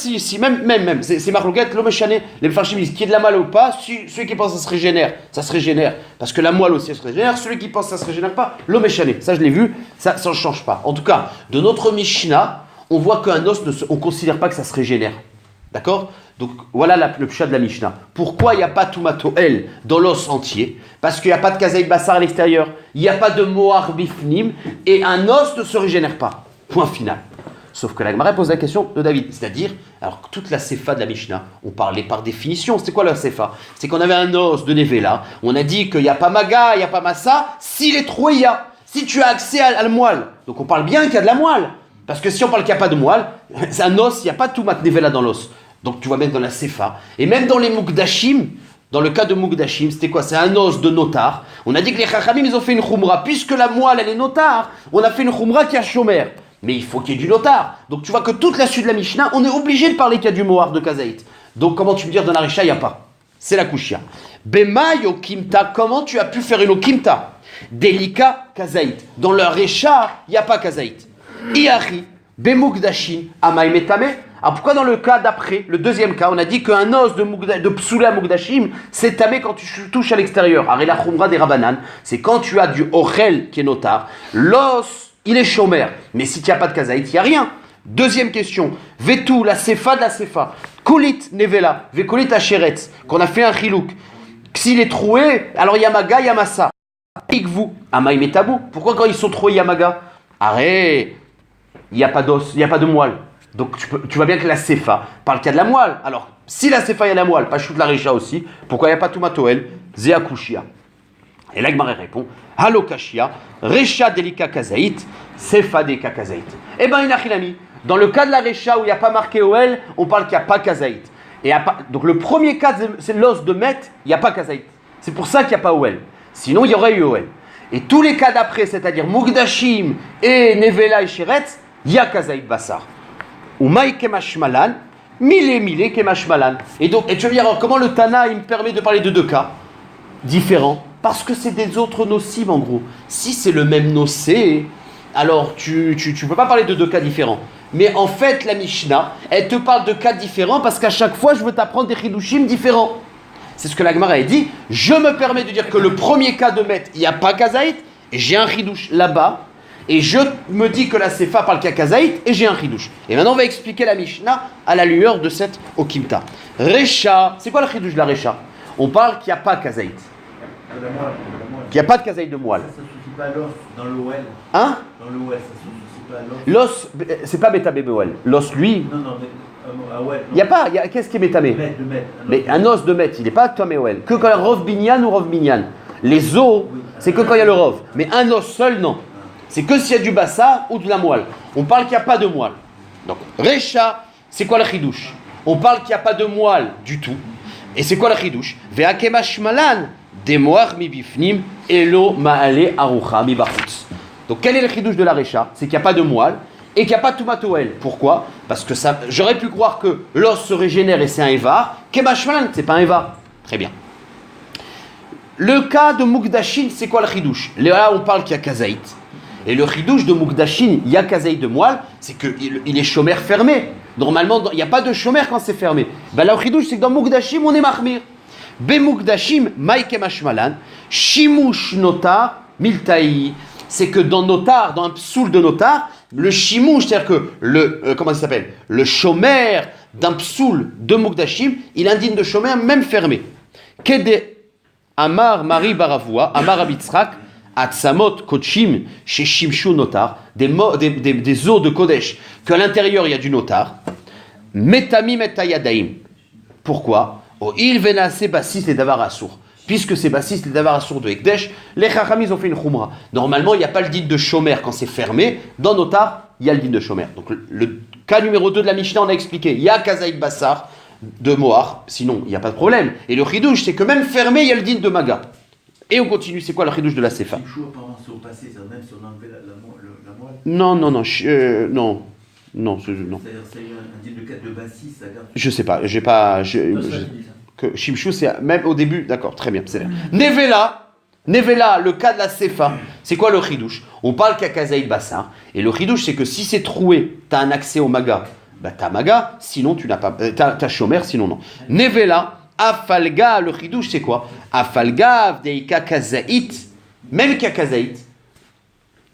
même, c'est marloquette, l'homme chané, les Farshim disent qu'il y ait de la moelle ou pas, celui qui pense que ça se régénère, parce que la moelle aussi elle se régénère, celui qui pense que ça se régénère pas, l'homme chané, ça je l'ai vu, ça ne change pas. En tout cas, de notre Mishnah, on voit qu'un os, on ne considère pas que ça se régénère. D'accord? Donc voilà le pshat de la Mishnah. Pourquoi il n'y a pas Tumato El dans l'os entier? Parce qu'il n'y a pas de kazaït bassar à l'extérieur, il n'y a pas de moar bifnim, et un os ne se régénère pas. Point final. Sauf que la Gemara pose la question de David, c'est-à-dire, alors toute la séfa de la Mishnah, on parlait par définition, c'est quoi la séfa? C'est qu'on avait un os de Nevela, on a dit qu'il n'y a pas maga, il n'y a pas massa, s'il est troué, il y a. Si tu as accès à la moelle, donc on parle bien qu'il y a de la moelle, parce que si on parle qu'il n'y a pas de moelle, c'est un os, il n'y a pas tout mat Nevela dans l'os. Donc tu vois même dans la séfa, et même dans les Mukdashim, Dans le cas de Mukdashim, c'était quoi? C'est un os de notar. On a dit que les Chachamim, ils ont fait une khumra. Puisque la moelle, elle est notar, on a fait une khumra qui a shomer. Mais il faut qu'il y ait du notar. Donc tu vois que toute la suite de la Mishnah, on est obligé de parler qu'il y a du mohar de Kazaït. Donc comment tu me dire dans la Recha, il n'y a pas? C'est la Kushia. Bemaï okimta, comment tu as pu faire une okimta? Delika Kazaït. Dans le Recha, il n'y a pas Kazaït. Iachi, Bemukdashin, Amaï Metame. Alors pourquoi dans le cas d'après, le deuxième cas, on a dit qu'un os de psoula Mukdashim, c'est tamé quand tu touches à l'extérieur. Arela Khumra des Rabanan, c'est quand tu as du Ochel qui est notar, l'os, il est shomer. Mais si tu n'as pas de Kazaït, il n'y a rien. Deuxième question, Vetou, la Sefa de la Sefa, Kolit Nevela, Vekolit Acheretz, qu'on a fait un chilouk. S'il est troué, alors Yamaga, Yamasa. Vous, Amaï Metabou. Pourquoi quand ils sont troués Yamaga? Arrête, il n'y a pas d'os, il n'y a pas de moelle. Donc tu vois bien que la Sefa parle qu'il y a de la moelle. Alors, si la Sefa il y a de la moelle, pas shoot la Recha aussi, pourquoi il n'y a pas Toumatoel, Zéa Kushia? Et là, Gmaré répond, Halo Kashia, Recha Delika Kazaït, Sefa Delika Kazaït. Eh bien, Inachilami, dans le cas de la Recha où il n'y a pas marqué Oel, on parle qu'il n'y a pas Kazaït. Donc le premier cas, c'est l'os de Met, il n'y a pas Kazaït. C'est pour ça qu'il n'y a pas Oel. Sinon, il y aurait eu Oel. Et tous les cas d'après, c'est-à-dire Mukdashim et Nevela et Sheretz, il y a Kazaït Bassar. Umaï Kemashmalan, Mille Kemashmalan. Et tu vas me dire, alors, comment le Tana il me permet de parler de deux cas différents? Parce que c'est des autres nocibs en gros. Si c'est le même nocé, alors tu peux pas parler de deux cas différents. Mais en fait, la Mishnah, elle te parle de cas différents parce qu'à chaque fois, je veux t'apprendre des chidushim différents. C'est ce que la Gemara a dit. Je me permets de dire que le premier cas de Met, il n'y a pas Kazaït, et j'ai un chidush là-bas. Et je me dis que la Sefa parle qu'il y a Kazaït, et j'ai un chidush. Et maintenant, on va expliquer la Mishnah à la lueur de cette Okimta. Recha, c'est quoi le chidush de la Recha? On parle qu'il n'y a pas Kazaït. Qu'il n'y a pas de Kazaït de moelle. Ça ne suffit pas l'os dans le Well. Hein? Dans le Well, ça ne suffit pas l'os. L'os, c'est pas Betamé Moel. L'os, lui, Non, mais ouais. il n'y a pas, qu'est-ce qui est Betamé? De mettre. Mais un os de Met, il n'est pas Tomé Moel. Que quand il y a Rov Binyan ou Rov Binyan. Les os, c'est que quand il y a le Rov. Mais un os seul, non. C'est que s'il y a du bassa ou de la moelle. On parle qu'il n'y a pas de moelle. Donc, Recha, c'est quoi le chidouche? On parle qu'il n'y a pas de moelle du tout. Et c'est quoi le chidouche? Ve'akemash malan, demoach mi bifnim, elo ma'ale arucha mi bachutz. Donc, quel est le chidouche de la Recha? C'est qu'il n'y a pas de moelle et qu'il n'y a pas de toumatoel. Pourquoi? Parce que j'aurais pu croire que l'os se régénère et c'est un évar. Kemash malan, c'est pas un évar. Très bien. Le cas de Mukdashin, c'est quoi le chidouche? Là, on parle qu'il y a Kazaït. Et le chidouche de Mukdashin, il y a Kazaït de moelle, c'est qu'il est shomer fermé. Normalement, il n'y a pas de shomer quand c'est fermé. Ben là, le chidouche, c'est que dans Mukdashim, on est mahmir. Be Mukdashim, maïkem ashmalan, shimush notar, miltaï. C'est que dans notar, dans un psoul de notar, le shimush, c'est-à-dire que comment ça s'appelle? Le shomer d'un psoul de Mukdashim, il indigne de shomer même fermé. Kede Amar Mari Baravua, Amar Abitzrak, Atsamot Kochim, chez Shimshu Notar, des os de Kodesh, qu'à l'intérieur il y a du notar. Metami Metayadaim. Pourquoi? Oh, il venase bassis les davar assour. Puisque c'est bassis les davar assour de Ekdesh, les Chachamim ont fait une khumra. Normalement, il n'y a pas le din de shomer quand c'est fermé. Dans notar, il y a le din de shomer. Donc le cas numéro 2 de la Mishnah, on a expliqué. Il y a Kazaït Bassar de Mohar, sinon il n'y a pas de problème. Et le chidouche, c'est que même fermé, il y a le din de Maga. Et on continue, c'est quoi le chidouche de la Sefa? Chimchou, apparemment, c'est au passé, c'est même si on enlevait la moelle. Non. Non, non. C'est-à-dire, c'est un deal de 4 de Bassis, ça garde. Je sais pas, j'ai pas. Que Shimshou, c'est même au début, d'accord, très bien. C'est Nevela, le cas de la Sefa, c'est quoi le chidouche? On parle qu'à Kazaït Bassar, et le chidouche, c'est que si c'est troué, t'as un accès au Maga, bah t'as Maga, sinon tu n'as pas. T'as Shomer, sinon non. Nevela. Afalga, le chidouche, c'est quoi? Afalga, Vdeika Kazaït, même qu'il y a Kazaït,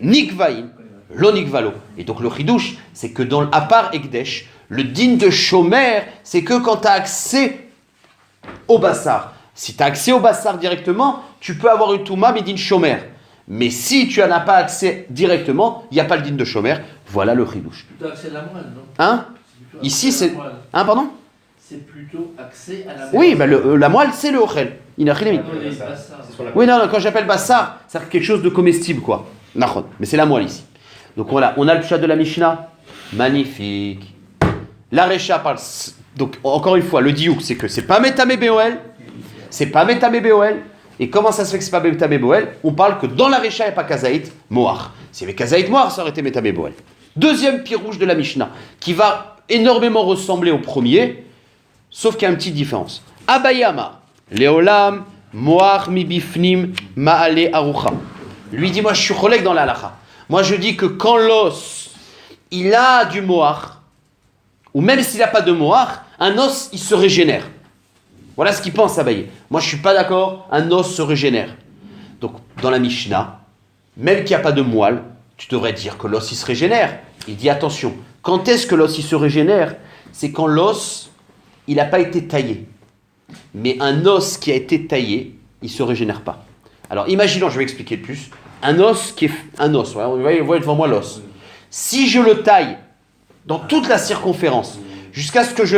Nikvaïn, lo Nikvalo. Et donc le chidouche, c'est que à part Ekdesh, le din de Shomer, c'est que quand tu as accès au Bassar. Si tu as accès au Bassar directement, tu peux avoir une Touma, mais din Shomer. Mais si tu n'en as pas accès directement, il n'y a pas le din de Shomer. Voilà le chidouche. Plutôt accès à la moelle, non? Hein? Ici, c'est. Hein, pardon? C'est plutôt accès à la moelle. Oui, la moelle, c'est le ochel. Oui, non, quand j'appelle bassar, c'est quelque chose de comestible, quoi. Mais c'est la moelle ici. Donc voilà, on a le chat de la Mishnah. Magnifique. La Recha parle. Donc, encore une fois, le diouk, c'est que c'est pas Metame Beoel, c'est pas Metame Beoel. Et comment ça se fait que c'est pas Metame Beoel? On parle que dans la Recha, il n'y a pas Kazaït Moar. S'il y avait Kazaït Moar, ça aurait été Metame Beoel. Deuxième pirouge de la Mishnah, qui va énormément ressembler au premier, sauf qu'il y a une petite différence. Abayama, Leolam, Moar mi bifnim, Maale Arucha. Lui dit, moi je suis collègue dans la halacha. Moi je dis que quand l'os, il a du Moar, ou même s'il n'a pas de Moar, un os, il se régénère. Voilà ce qu'il pense Abaye. Moi je ne suis pas d'accord, un os se régénère. Donc dans la Mishnah, même qu'il n'y a pas de moelle, tu devrais dire que l'os il se régénère. Il dit attention, quand est-ce que l'os il se régénère? C'est quand l'os, il n'a pas été taillé. Mais un os qui a été taillé, il ne se régénère pas. Alors imaginons, je vais expliquer plus, un os qui est un os, ouais, vous voyez devant moi l'os. Si je le taille dans toute la circonférence, jusqu'à ce que je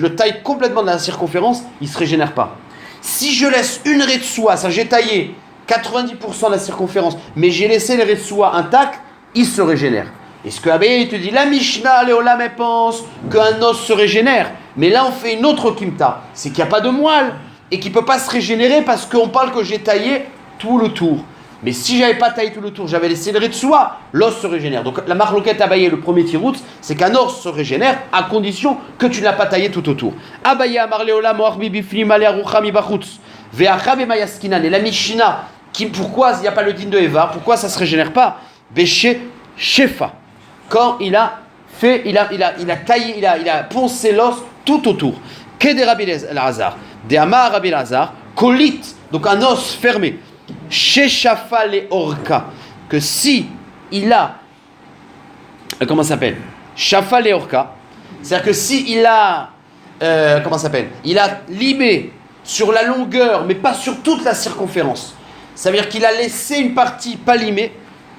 le taille complètement dans la circonférence, il ne se régénère pas. Si je laisse une raie de soie, ça j'ai taillé 90% de la circonférence, mais j'ai laissé les raies de soie intactes, il se régénère. Et ce que Abaye te dit, la Mishnah, Léolam, elle pense qu'un os se régénère. Mais là, on fait une autre kimta. C'est qu'il n'y a pas de moelle et qu'il ne peut pas se régénérer parce qu'on parle que j'ai taillé tout le tour. Mais si je n'avais pas taillé tout le tour, j'avais laissé les raies de soie, l'os se régénère. Donc la marloquette Abaye, le premier tirout, c'est qu'un os se régénère à condition que tu ne l'as pas taillé tout autour. Abaye amar Léolam, Moarbi biflim, ale arucha mi bachutz, ve'achav emayaskinan. Et la Mishnah, pourquoi il n'y a pas le din de Eva? Pourquoi ça ne se régénère pas? Béché shefa. Quand il a taillé, il a poncé l'os tout autour. Que des Rabbi Elazar, des Amar Rabbi Elazar, colit, donc un os fermé. Shechafa le orka, que si il a, comment ça s'appelle? Shafa le orka, c'est-à-dire que si il a, comment ça s'appelle? Il a limé sur la longueur, mais pas sur toute la circonférence. Ça veut dire qu'il a laissé une partie pas limée,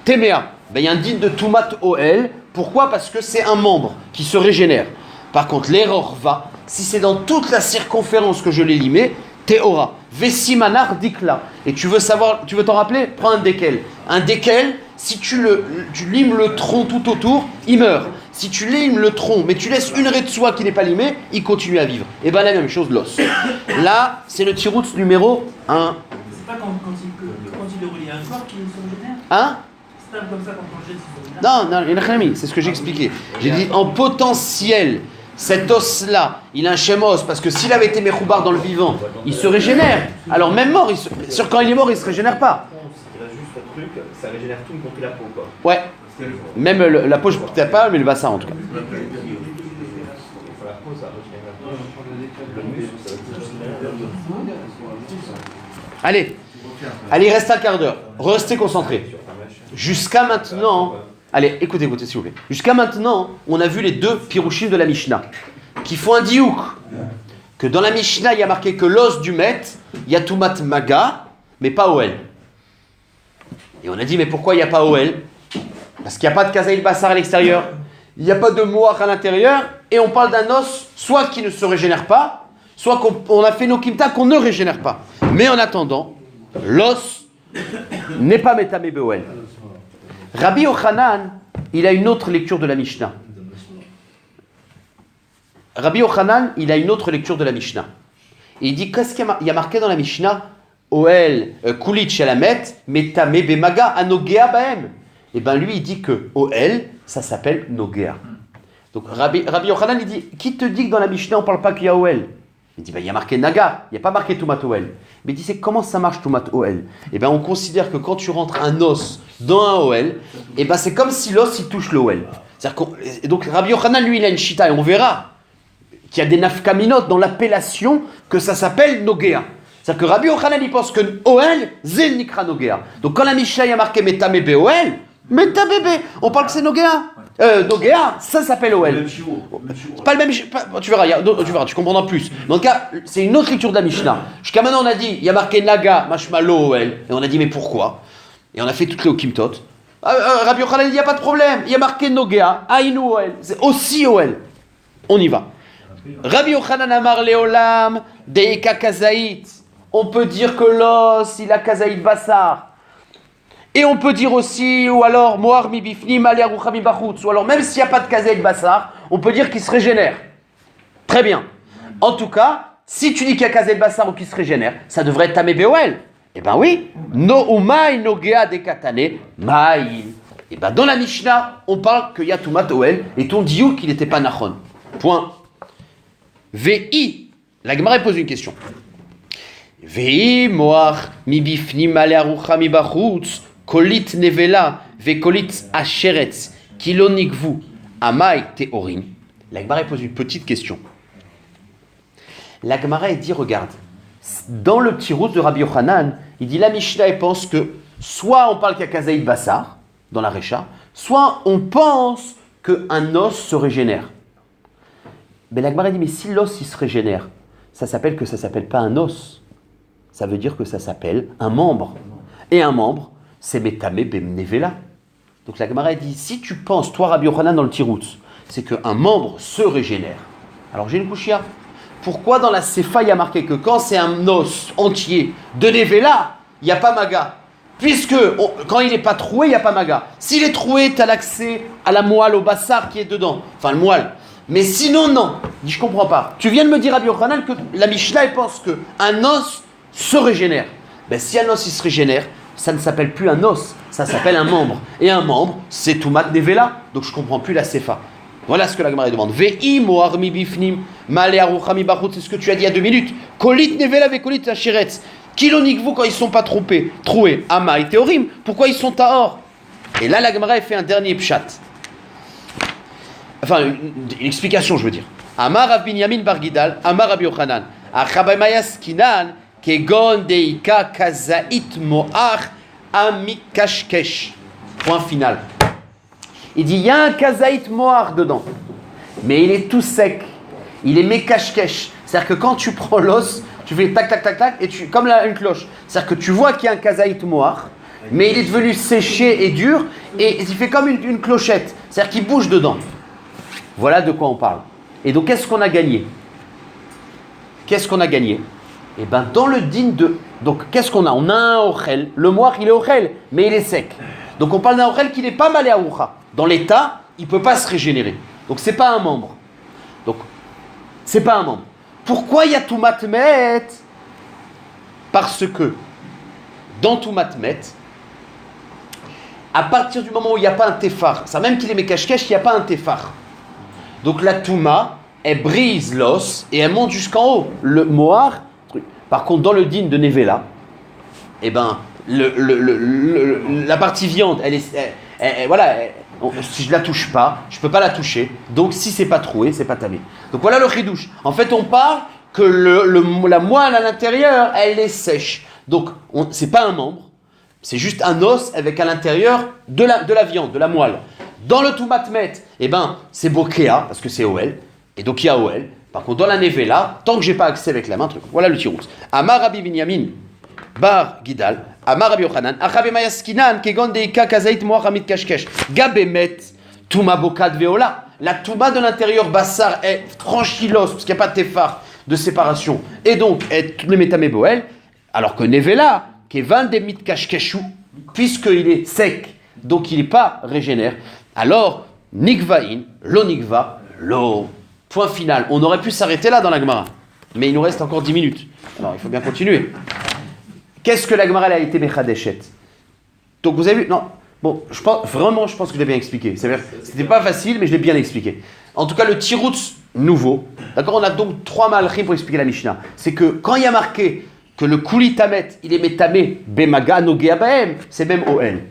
Téméa. Il y a un din de Toumat Oel. Pourquoi? Parce que c'est un membre qui se régénère. Par contre, l'erreur va, si c'est dans toute la circonférence que je l'ai limé, Théora. Vesimanar dikla. Et tu veux t'en rappeler? Prends un dékel. Un dékel, si tu limes le tronc tout autour, il meurt. Si tu limes le tronc, mais tu laisses une raie de soie qui n'est pas limée, il continue à vivre. Et bien la même chose, l'os. Là, c'est le tirout numéro 1. C'est pas quand il est relié à un corps qu'il se régénère? Hein? C'est pas comme ça quand on le jette, Non, c'est ce que j'ai expliqué. J'ai dit en potentiel, cet os-là, il a un chémos, parce que s'il avait été mechoubar dans le vivant, il se régénère. Alors même mort, quand il est mort, il ne se régénère pas. Il a juste un truc, ça régénère tout, y compris la peau, quoi. Ouais. Même la peau, je ne peut-être pas, mais le bassin en tout cas. Allez, il reste un quart d'heure. Restez concentrés. Jusqu'à maintenant, allez, écoutez, s'il vous plaît. Jusqu'à maintenant, on a vu les deux pirouchim de la Mishnah qui font un diouk. Que dans la Mishnah, il y a marqué que l'os du Met, il y a Toumat Maga, mais pas Oel. Et on a dit, mais pourquoi il n'y a pas Oel? Parce qu'il n'y a pas de Kazaïl Bassar à l'extérieur, il n'y a pas de Moach à l'intérieur, et on parle d'un os, soit qui ne se régénère pas, soit qu'on a fait nos kimta qu'on ne régénère pas. Mais en attendant, l'os n'est pas Metame Beoel. Rabbi Yochanan, il a une autre lecture de la Mishnah. Rabbi Yochanan, il a une autre lecture de la Mishnah. Et il dit, qu'est-ce qu'il y a marqué dans la Mishnah? Oel, Kulit Shalamet, Metame Bemaga, Anogea Baem. Et bien lui, il dit que Oel, ça s'appelle Nogea. Donc Rabbi Yochanan, il dit, qui te dit que dans la Mishnah, on ne parle pas qu'il y a Oel? Il dit, il y a marqué Naga, il n'y a pas marqué Toumat Oel. Mais il dit, c'est comment ça marche Toumat Oel? Et bien on considère que quand tu rentres un os dans un Oel, et ben c'est comme si l'os il touche le Oel. Donc Rabbi Yochanan, lui, il a une chita, et on verra qu'il y a des nafkaminot dans l'appellation que ça s'appelle Nogea. C'est-à-dire que Rabbi Yochanan, il pense que Oel, c'est Nikra Nogea. Donc quand la Mishnah a marqué Metame Beoel, Metame Be, on parle que c'est Nogea. Nogea, ça s'appelle Oel. C'est pas le même. Tu verras, tu comprendras plus. Mais en tout cas, c'est une autre lecture de la Mishnah. Jusqu'à maintenant, on a dit, il y a marqué Naga, Mashmalo, Oel. Et on a dit, mais pourquoi? Et on a fait toutes les Okimtot. Rabbi Yochanan, il n'y a pas de problème. Il y a marqué Nogea, Ainu Oel. C'est aussi Oel. On y va. Rabbi Yochanan Amar Leolam, Deika Kazaït. On peut dire que l'os, il a Kazaït Bassar. Et on peut dire aussi, ou alors, Moar mi bifnim, ale arucha mi bachutz, ou alors, même s'il n'y a pas de Kazaït Bassar, on peut dire qu'il se régénère. Très bien. En tout cas, Si tu dis qu'il y a Kazé Bassar ou qui se régénère, ça devrait être Tamé Beoel. Eh ben oui. No umai no gea de katane maïl. Eh ben dans la Mishnah, on parle qu'il y a Tumat Oel et ton diouk qu'il n'était pas Nachon. Point. VI. La Gemara pose une question. VI moach mi bifnim ale arucha mi bachutz kolit nevela ve kolit asheretz kilonikvu amai teorin. La Gemara pose une petite question. La Gemara dit, regarde, dans le petit route de Rabbi Yochanan, il dit la Mishnah elle pense que soit on parle qu'il y a Kazaïd Bassar dans la Récha, soit on pense qu'un os se régénère. Mais la Gemara dit, mais si l'os il se régénère, ça s'appelle pas un os. Ça veut dire que ça s'appelle un membre. Et un membre, c'est Metame Bemnevela. Donc la Gemara dit, si tu penses, toi Rabbi Yochanan dans le petit route, c'est qu'un membre se régénère. Alors j'ai une couchia. Pourquoi dans la Sefa il y a marqué que quand c'est un os entier de Nevela, il n'y a pas Maga? Puisque quand il n'est pas troué, il n'y a pas Maga. S'il est troué, tu as l'accès à la moelle, au bassar qui est dedans. Enfin le moelle. Mais sinon, non. Je ne comprends pas. Tu viens de me dire, Rabbi Yochanan, que la Mishnah elle pense qu'un os se régénère. Ben, si un os il se régénère, ça ne s'appelle plus un os, ça s'appelle un membre. Et un membre, c'est Tumat Nevela. Donc je ne comprends plus la Sefa. Voilà ce que la Gemara demande. Ve'i mo'armi bifnim male aruchami bachut, c'est ce que tu as dit il y a 2 minutes. Kolit nevela ve kolit asheretz. Kilonikvu quand ils sont pas troués. Ama et théorim. Pourquoi ils sont tahor? Et là la Gemara fait un dernier pshat. Enfin une explication je veux dire. Amar Rav Binyamin bar Gidal, Amar Rabbi Yochanan. Achabaymayas kinan kegon deika kazait mo'ach amikashkesh. Point final. Il dit, il y a un kazaït moar dedans, mais il est tout sec, il est mekashkesh. C'est-à-dire que quand tu prends l'os, tu fais tac, tac, tac, tac, et comme une cloche. C'est-à-dire que tu vois qu'il y a un kazaït moar, mais il est devenu séché et dur, et il fait comme une clochette. C'est-à-dire qu'il bouge dedans. Voilà de quoi on parle. Et donc, qu'est-ce qu'on a gagné? Eh bien, dans le din de... Donc, qu'est-ce qu'on a? On a un ochel, le moar, il est ochel, mais il est sec. Donc, on parle d'un ochel qui n'est pas malé à oucha. Dans l'état, il ne peut pas se régénérer. Donc, ce n'est pas un membre. Pourquoi il y a Tumat Met? Parce que, dans Tumat Met, à partir du moment où il n'y a pas un tefar, ça même qu'il est mekashkesh, il n'y a pas un tefar. Donc, la Touma, elle brise l'os et elle monte jusqu'en haut. Le moar, par contre, dans le din de Nevela, eh ben, la partie viande, si je la touche pas, je peux pas la toucher. Donc si c'est pas troué, c'est pas tamé. Donc voilà le chidouche. En fait, on parle que la moelle à l'intérieur, elle est sèche. Donc c'est pas un membre, c'est juste un os avec à l'intérieur de la viande, de la moelle. Dans le Tumat Met, eh ben c'est Bokea parce que c'est OL, et donc il y a OL. Par contre, dans la Nevela, tant que j'ai pas accès avec la main, truc. Voilà le tirout. Amar Rabbi Binyamin bar Gidal. Amar Rabbi Yochanan, Achabe Mayaskinan, Kegon Deika Kazait Moach Amit Kashkesh, Gabemet, Touma Bokad Veola. La Touma de l'intérieur Bassar est franchit l'os, parce qu'il n'y a pas de tefar de séparation. Et donc, tous les métamé Boel, alors que Nevela, Kevan Demit Kashkeshu, puisqu'il est sec, donc il n'est pas régénère, alors Nikvain, lo Nikva, lo. Point final. On aurait pu s'arrêter là dans la Gemara, mais il nous reste encore 10 minutes. Alors, il faut bien continuer. Qu'est-ce que la Gemara a été mechadeshet? Donc vous avez vu, non, bon, je pense que je l'ai bien expliqué. C'était pas facile, mais je l'ai bien expliqué. En tout cas, le tirout nouveau, d'accord, on a donc 3 malchim pour expliquer la Mishnah. C'est que quand il y a marqué que le kulitamet, il est metamé bemaga nogea baem, c'est même OL.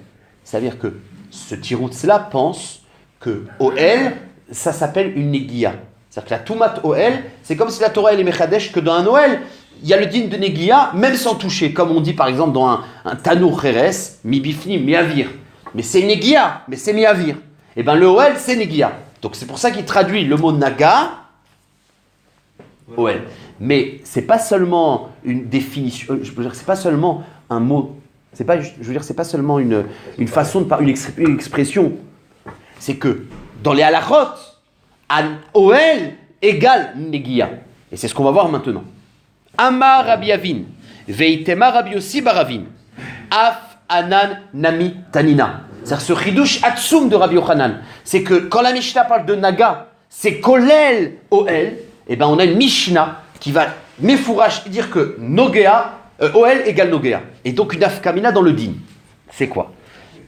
C'est-à-dire que ce tirout-là pense que OL, ça s'appelle une negia. C'est-à-dire que la tumat OL, c'est comme si la Torah elle est mechadesh que dans un OL, il y a le din de Negia, même sans toucher, comme on dit par exemple dans un Tanour Cheres, mi bifni, mi avir. Mais c'est Negia, mais c'est mi avir. Et bien le OL, c'est Negia. Donc c'est pour ça qu'il traduit le mot Naga, OL. Mais c'est pas seulement une définition, je veux dire, c'est pas seulement un mot, c'est pas seulement une façon de parler, une expression. C'est que dans les halachot, OL égale Negia. Et c'est ce qu'on va voir maintenant. Amar Rabbi Avin, Veitema Rabbi Yossi Baravin, Af Anan Nami Tanina. C'est-à-dire ce chidouche atsum de Rabbi Yochanan, c'est que quand la Mishnah parle de Naga, c'est Kolel OL, et ben on a une Mishnah qui va Mefourash, dire que Nogea, OL égale Nogea. Et donc une afkamina dans le din. C'est quoi?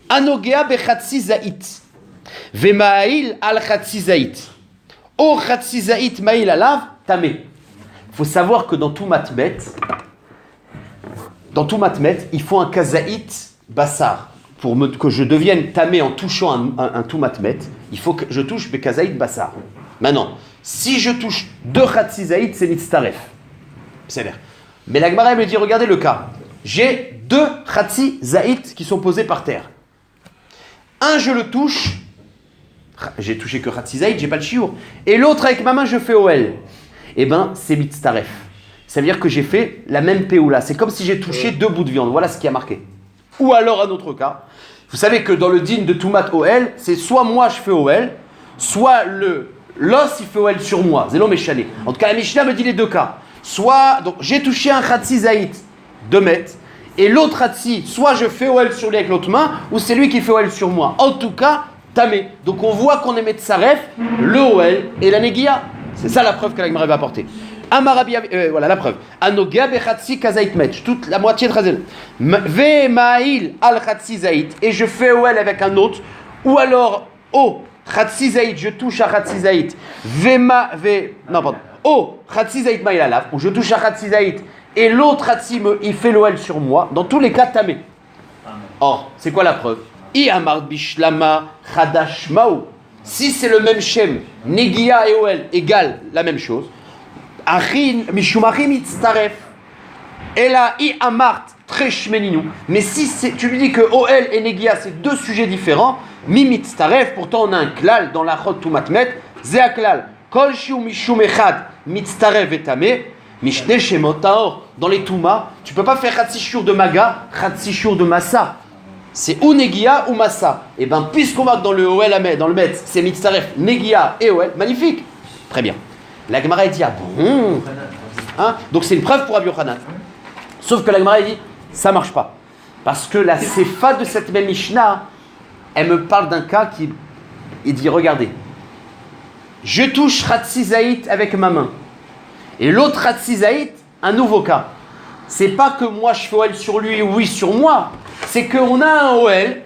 Anogea bechatsi zaït. Vemaïl al chatsi zaït. O chatsi zaït maïl alav tamé. Il faut savoir que dans tout matmet, il faut un kazaït bassar. Pour que je devienne tamé en touchant un tout matmet, il faut que je touche bekazaït bassar. Maintenant, si je touche 2 chatsi zaït, c'est mitztaref. C'est l'air. Mais la Gemara me dit, regardez le cas. J'ai 2 chatsi zaït qui sont posés par terre. Un, je le touche. J'ai touché que chatsi zaït, j'ai pas le chiour. Et l'autre, avec ma main, je fais OL. Eh ben, c'est mitztaref. Ça veut dire que j'ai fait la même péoula. C'est comme si j'ai touché 2 bouts de viande. Voilà ce qui a marqué. Ou alors, un autre cas. Vous savez que dans le din de Toumat OL, c'est soit moi je fais OL, soit l'os il fait OL sur moi. Zélo méchané. En tout cas, la Mishnah me dit les 2 cas. Soit, donc j'ai touché un chatsi zaït 2 mètres, et l'autre chatsi, soit je fais OL sur lui avec l'autre main, ou c'est lui qui fait OL sur moi. En tout cas, tamé. Donc on voit qu'on est Metzaref, le OL et la Negia. C'est ça la preuve que la Gemara va apporter. Voilà la preuve. Anoga bechatsi kazait metch, toute la moitié de Razel. Ve ma'il al chatsi zaït, et je fais OL avec un autre, ou alors chatsi zaït, je touche à chatsi zaït. Chatsi zaït ma'il alav, où je touche à chatsi zaït, et l'autre chatsi il fait l'OL sur moi. Dans tous les cas, tamé. Or, c'est quoi la preuve? I amar bishlama chadash ma'u. Si c'est le même shem, Negia et OL égale la même chose. Achin mishumachim itztaref. Et là, I amart treshmeninu. Mais si tu lui dis que OL et Negia c'est 2 sujets différents, mi mitztaref, pourtant on a un klal dans la chot tumatmet, ze klal. Kol shiu mishum echad mitztaref etame, mishne shemot taor. Dans les tumas, tu peux pas faire chatsi shur de maga, chatsi shur de massa. C'est ou Negia ou Massa. Et bien, puisqu'on va dans le OL, dans le Metz, c'est Mitzaref, Negia et OL, magnifique. Très bien. La Gemara dit, ah bon. Hein? Donc c'est une preuve pour Rabbi Yochanan. Sauf que la Gemara dit, ça marche pas. Parce que la Sefa de cette même Mishnah, elle me parle d'un cas qui il dit, regardez, je touche Chatsi Zaït avec ma main. Et l'autre Chatsi Zaït, un nouveau cas. C'est pas que moi je fais OL sur lui ou lui sur moi. C'est qu'on a un OL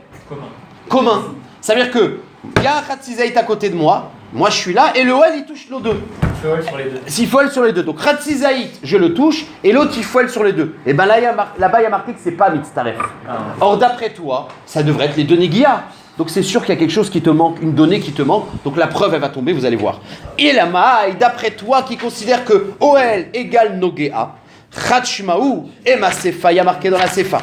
commun. Ça veut dire qu'il y a un Chatsi Zaït à côté de moi je suis là, et le OL il touche nos 2. Il faut OL sur les 2. S'il faut OL sur les 2. Donc Chatsi Zaït, je le touche, et l'autre il faut OL sur les 2. Et bien là, là-bas il y a marqué que c'est pas Mitztaref. Or d'après toi, ça devrait être les 2 Negia. Donc c'est sûr qu'il y a quelque chose qui te manque, une donnée qui te manque. Donc la preuve elle va tomber, vous allez voir. Et la Maï, d'après toi qui considère que OL égale Nogea, Chatshmaou et ma Sefa, il y a marqué dans la Sefa.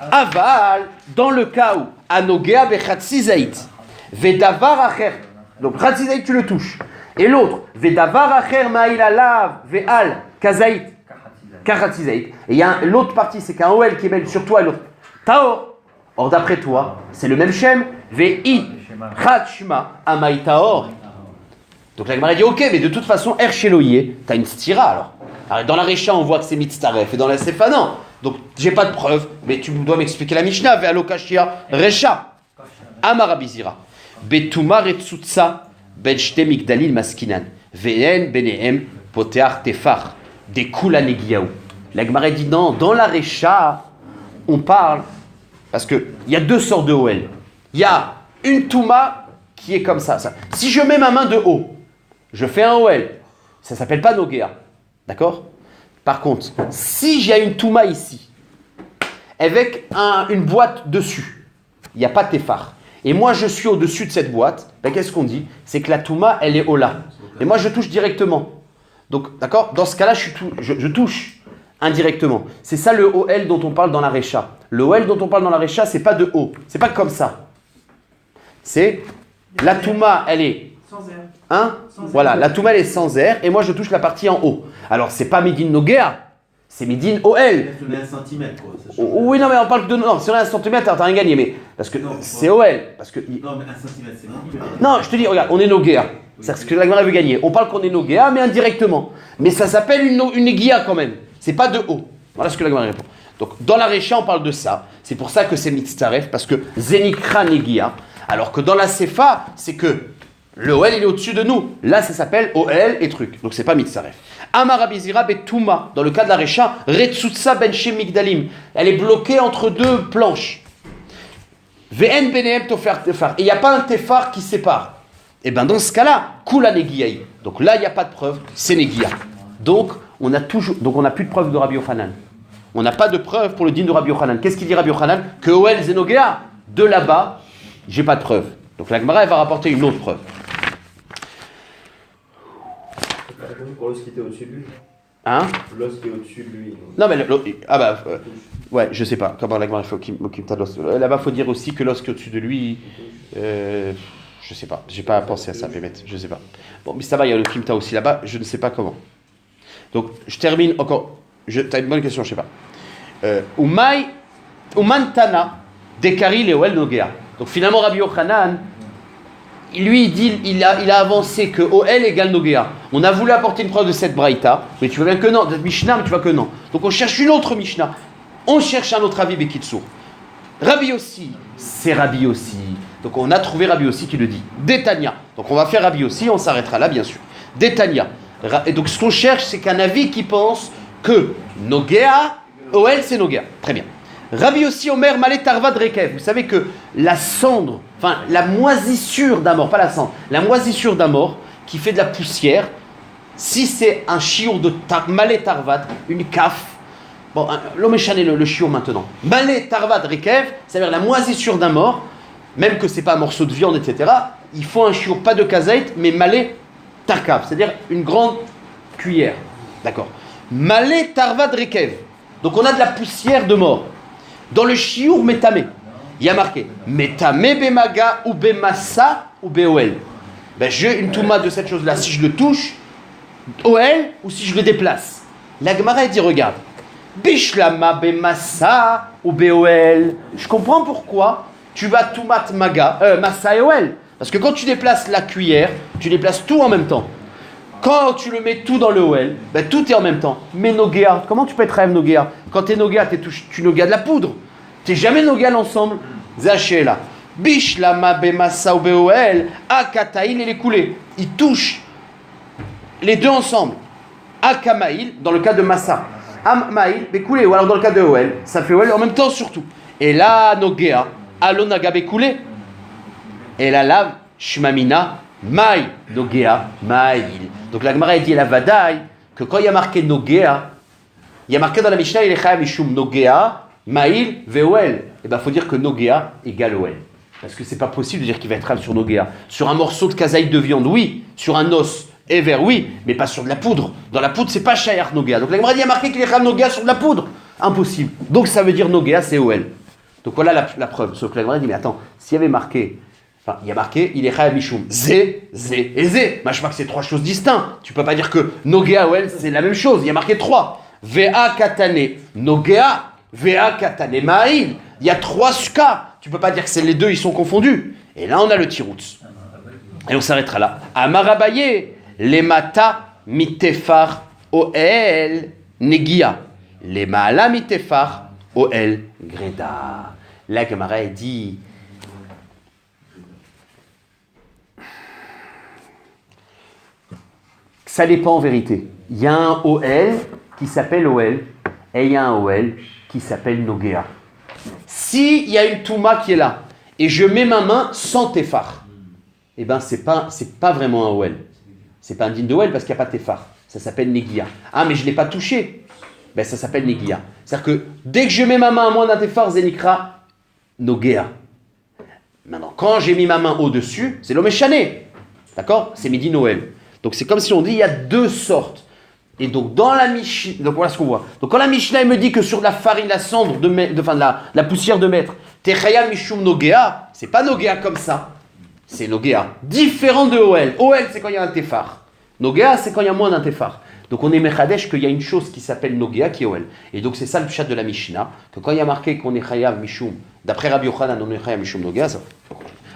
Aval, dans le cas où Anogea bechatsi zaït, vedavar acher, donc chatsi zaït tu le touches, et l'autre vedavar acher ma'il alav ve'al kazaït, kachatsi zaït, et il y a l'autre partie, c'est qu'un OL qui est sur toi et l'autre taor. Or d'après toi, c'est le même shem, ve'i chatshma amai taor. Donc la Gemara dit ok, mais de toute façon Ercheloye, t'as une stira alors. Alors. Dans la Recha on voit que c'est mitztaref, et dans la Sefa non. Donc, j'ai pas de preuve, mais tu dois m'expliquer la Mishnah. Ve'alokashia recha. Amarabizira. Betuma retsutsa benshte migdalil maskinan. Ve'en benehem poteach tefar. Des kula negiaou. La Gemara dit non, dans la Recha, on parle, parce qu'il y a 2 sortes de OL. Il y a une Touma qui est comme ça. Si je mets ma main de haut, je fais un OL. Ça s'appelle pas Nogea. D'accord? Par contre, si j'ai une Touma ici, avec une boîte dessus, il n'y a pas de Tefar, et moi je suis au-dessus de cette boîte, ben, qu'est-ce qu'on dit? C'est que la Touma, elle est Ola. Et moi je touche directement. Donc, d'accord? Dans ce cas-là, je touche indirectement. C'est ça le OL dont on parle dans la Recha. Le OL dont on parle dans la Recha, c'est pas de haut. C'est pas comme ça. C'est la Touma, elle est Sans air. Hein? Sans Voilà, air. la Touma elle est sans air et moi je touche la partie en haut. Alors c'est pas Midin Nogea, c'est Midin OL. Je mets 1 centimètre quoi. Ça change. Oui, non, mais on parle de. Non, si on a 1 centimètre, t'as rien gagné, mais. Parce que Non, c'est OL. Parce que. Non, mais 1 centimètre c'est minime. Non, je te dis, regarde, on est Nogea. C'est ce que la Gemara veut gagner. On parle qu'on est Nogea, mais indirectement. Mais ça s'appelle une Negia quand même. C'est pas de haut. Voilà ce que la Gemara répond. Donc dans la Recha, on parle de ça. C'est pour ça que c'est Mitztaref, parce que Zenikra Negia. Alors que dans la Sefa, c'est que le OL il est au-dessus de nous. Là, ça s'appelle OL et truc. Donc c'est pas Mitzaref. Amar Rabbi Zira Betouma, dans le cas de la Recha, Retsutsa ben Shem Migdalim. Elle est bloquée entre deux planches. Ve'en benehem tofar tefar. Et il n'y a pas un tefar qui sépare. Et bien dans ce cas-là, Kula Negiyaï. Donc là, il n'y a pas de preuve, c'est Negiya. Donc on n'a plus de preuve de Rabbi Yochanan. On n'a pas de preuve pour le din de Rabbi Yochanan. Qu'est-ce qu'il dit Rabbi Yochanan? Que Oel Zenogea, de là-bas, j'ai pas de preuve. Donc la Gemara, elle va rapporter une autre preuve. Pour l'os qui était au-dessus de lui. Hein? L'os qui est au-dessus de lui. Non, mais ouais, je sais pas. Comment la Gemara, il faut qu'il m'occupe de l'os. Là-bas, il faut dire aussi que l'os qui est au-dessus de lui. Je sais pas. J'ai pas pensé à ça, Pémet. Je sais pas. Bon, mais ça va, il y a le Kimta aussi là-bas. Je ne sais pas comment. Donc, je termine encore. T'as une bonne question, je sais pas. Umantana dekari leoel nogea. Donc finalement, Rabbi Yochanan, lui, il a avancé que Oel égale Nogea. On a voulu apporter une preuve de cette Braïta, mais tu vois bien que non, de cette Mishnah, mais tu vois que non. Donc on cherche une autre Mishnah. On cherche un autre avis, Bekitsour. Rabbi Yossi, c'est Rabbi Yossi. Donc on a trouvé Rabbi Yossi qui le dit. Détania. Donc on va faire Rabbi Yossi, on s'arrêtera là, bien sûr. Détania. Et donc ce qu'on cherche, c'est qu'un avis qui pense que Nogea, Oel, c'est Nogea. Très bien. Rabbi Yossi Omer Malé Tarvad Rekev. Vous savez que la cendre, enfin la moisissure d'un mort, pas la cendre, la moisissure d'un mort qui fait de la poussière, si c'est un chiour de Malé Tarvad, une caf, bon, l'homme est chané le chiour maintenant. Malé Tarvad Rekev, c'est-à-dire la moisissure d'un mort, même que c'est pas un morceau de viande, etc., il faut un chiour, pas de kazait, mais Malé Tarkav, c'est-à-dire une grande cuillère. D'accord. Malé Tarvad Rekev. Donc on a de la poussière de mort. Dans le chiour Metame, il y a marqué Metame bemaga ou bemassa ou beoel. Ben, j'ai une touma de cette chose-là. Si je le touche, Oel, ou si je le déplace. La Gemara dit regarde, Bishlama bemassa ou beoel. Je comprends pourquoi tu vas toumat maga, massa et Oel. Parce que quand tu déplaces la cuillère, tu déplaces tout en même temps. Quand tu le mets tout dans le Oel, ben tout est en même temps. Mais Nogea, comment tu peux être rêve Nogea? Quand tu es Nogea, tu Nogea de la poudre. Tu n'es jamais Nogea l'ensemble. Zaché là. Bish lama bemassa ou beoel, akataïl et les coulés. Il touche les deux ensemble. Akamaïl, dans le cas de massa. Amaïl, bekoulé. Ou alors dans le cas de Oel, ça fait Oel en même temps surtout. Et là, Nogea, alonaga bekoulé. Et là, lave, shmamina. Maï, Nogea, Maïl. Donc la Gemara dit la Vadaï que quand il y a marqué Nogea, il y a marqué dans la Mishnah il est Chayav Mishum Nogea, Maïl, Veoel. Et bien il faut dire que Nogea égale Oel. Parce que c'est pas possible de dire qu'il va être Chayav sur Nogea. Sur un morceau de kazaïd de viande, oui. Sur un os éver, oui. Mais pas sur de la poudre. Dans la poudre, c'est pas Chayav Nogea. Donc la Gemara dit il y a marqué qu'il est Chayav Nogea sur de la poudre. Impossible. Donc ça veut dire Nogea, c'est Oel. Donc voilà la preuve. Sauf que la Gemara dit mais attends, s'il y avait marqué. Enfin, il y a marqué, il est Chayav Mishum. Zé et Zé. Je crois que c'est trois choses distinctes. Tu peux pas dire que Nogea Oel, c'est la même chose. Il y a marqué trois. Vea Katane Nogea, Vea Katane Maïl. Il y a trois cas. Tu peux pas dire que c'est les deux, ils sont confondus. Et là, on a le tiroutz. Et on s'arrêtera là. Amarabaye, les mata mitefar Oel Negia. Les mala mitefar Oel Greda. La Gemara dit. Ça dépend en vérité. Il y a un OL qui s'appelle OL et il y a un OL qui s'appelle Nogea. S'il y a une Touma qui est là et je mets ma main sans Tefar, eh ben c'est pas vraiment un OL. C'est pas un digne de OL parce qu'il n'y a pas Tefar. Ça s'appelle Negia. Ah mais je ne l'ai pas touché. Ben ça s'appelle Negia. C'est-à-dire que dès que je mets ma main à moins d'un Tefar, Zenikra Nogea. Maintenant, quand j'ai mis ma main au-dessus, c'est l'Oméchané. D'accord? C'est Midi Noël. Donc c'est comme si on dit il y a deux sortes. Et donc dans la Mishnah, donc voilà ce qu'on voit. Donc quand la Mishnah me dit que sur de la farine, la cendre, la poussière de maître, Techaya Mishum Nogea, c'est pas Nogea comme ça. C'est Nogea. Différent de OL. OL c'est quand il y a un Tefar. Nogea c'est quand il y a moins d'un Tefar. Donc on est Mechadesh qu'il y a une chose qui s'appelle Nogea qui est OL. Et donc c'est ça le pshat de la Mishnah. Que quand il y a marqué qu'on est Chayav Mishum, d'après Rabbi Yochanan, on est Chayav Mishum Nogea, ça.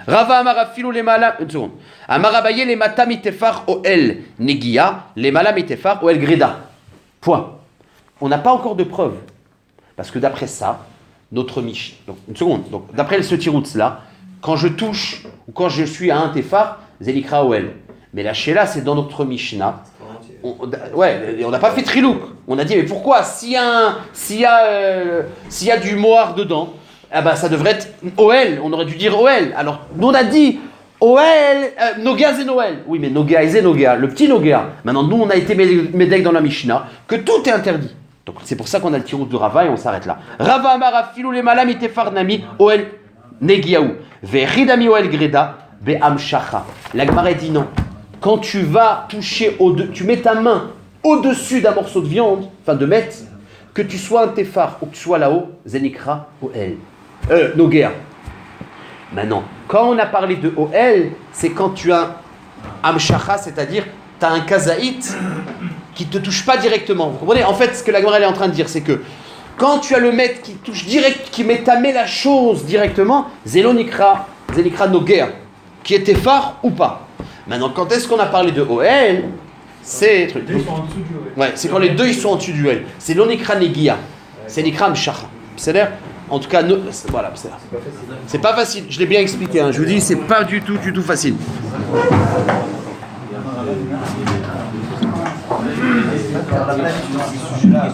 Rava Amarafilu les mala, une seconde. Amarabaye les mata mitefar oel negia, les mala mitefar oel greda. Point. On n'a pas encore de preuve. Parce que d'après ça, notre Mishnah. Donc, une seconde. Donc, d'après ce tiroutz là, quand je touche ou quand je suis à un tefar, zelikra oel. Mais la Sheila, c'est dans notre Mishnah. on n'a pas fait trilouk. On a dit, mais pourquoi s'il y a du moire dedans, ah ben, ça devrait être Oel, on aurait dû dire Oel. Alors, nous on a dit Oel, Noga et Noël. Oui, mais Noga et Noga, le petit Noga. Maintenant, nous on a été médek dans la Mishnah, que tout est interdit. Donc, c'est pour ça qu'on a le tirouk de Rava et on s'arrête là. Rava Amara filou le malam itefar nami Oel Negiaou. Ve'ridami Oel Greda be'am shacha. La Gemara dit non. Quand tu vas toucher, tu mets ta main au-dessus d'un morceau de viande, enfin de mètre, que tu sois un tefar ou que tu sois là-haut, Zenikra Oel. Nogea. Maintenant, quand on a parlé de Oel, c'est quand tu as un amshacha, c'est-à-dire tu as un kazaït qui ne te touche pas directement. Vous comprenez? En fait, ce que la Gemara est en train de dire, c'est que quand tu as le maître qui touche direct, qui met la chose directement, Zenikra Nogea, qui est tefar ou pas. Maintenant, quand est-ce qu'on a parlé de Oel? C'est Les deux sont en dessous du OL. ouais, c'est quand les deux ils sont en dessus du Oel. C'est l'onikra negia. C'est l'ikra mshacha. C'est-à-dire, en tout cas, voilà, c'est pas facile. Je l'ai bien expliqué. Je vous dis, c'est pas du tout facile.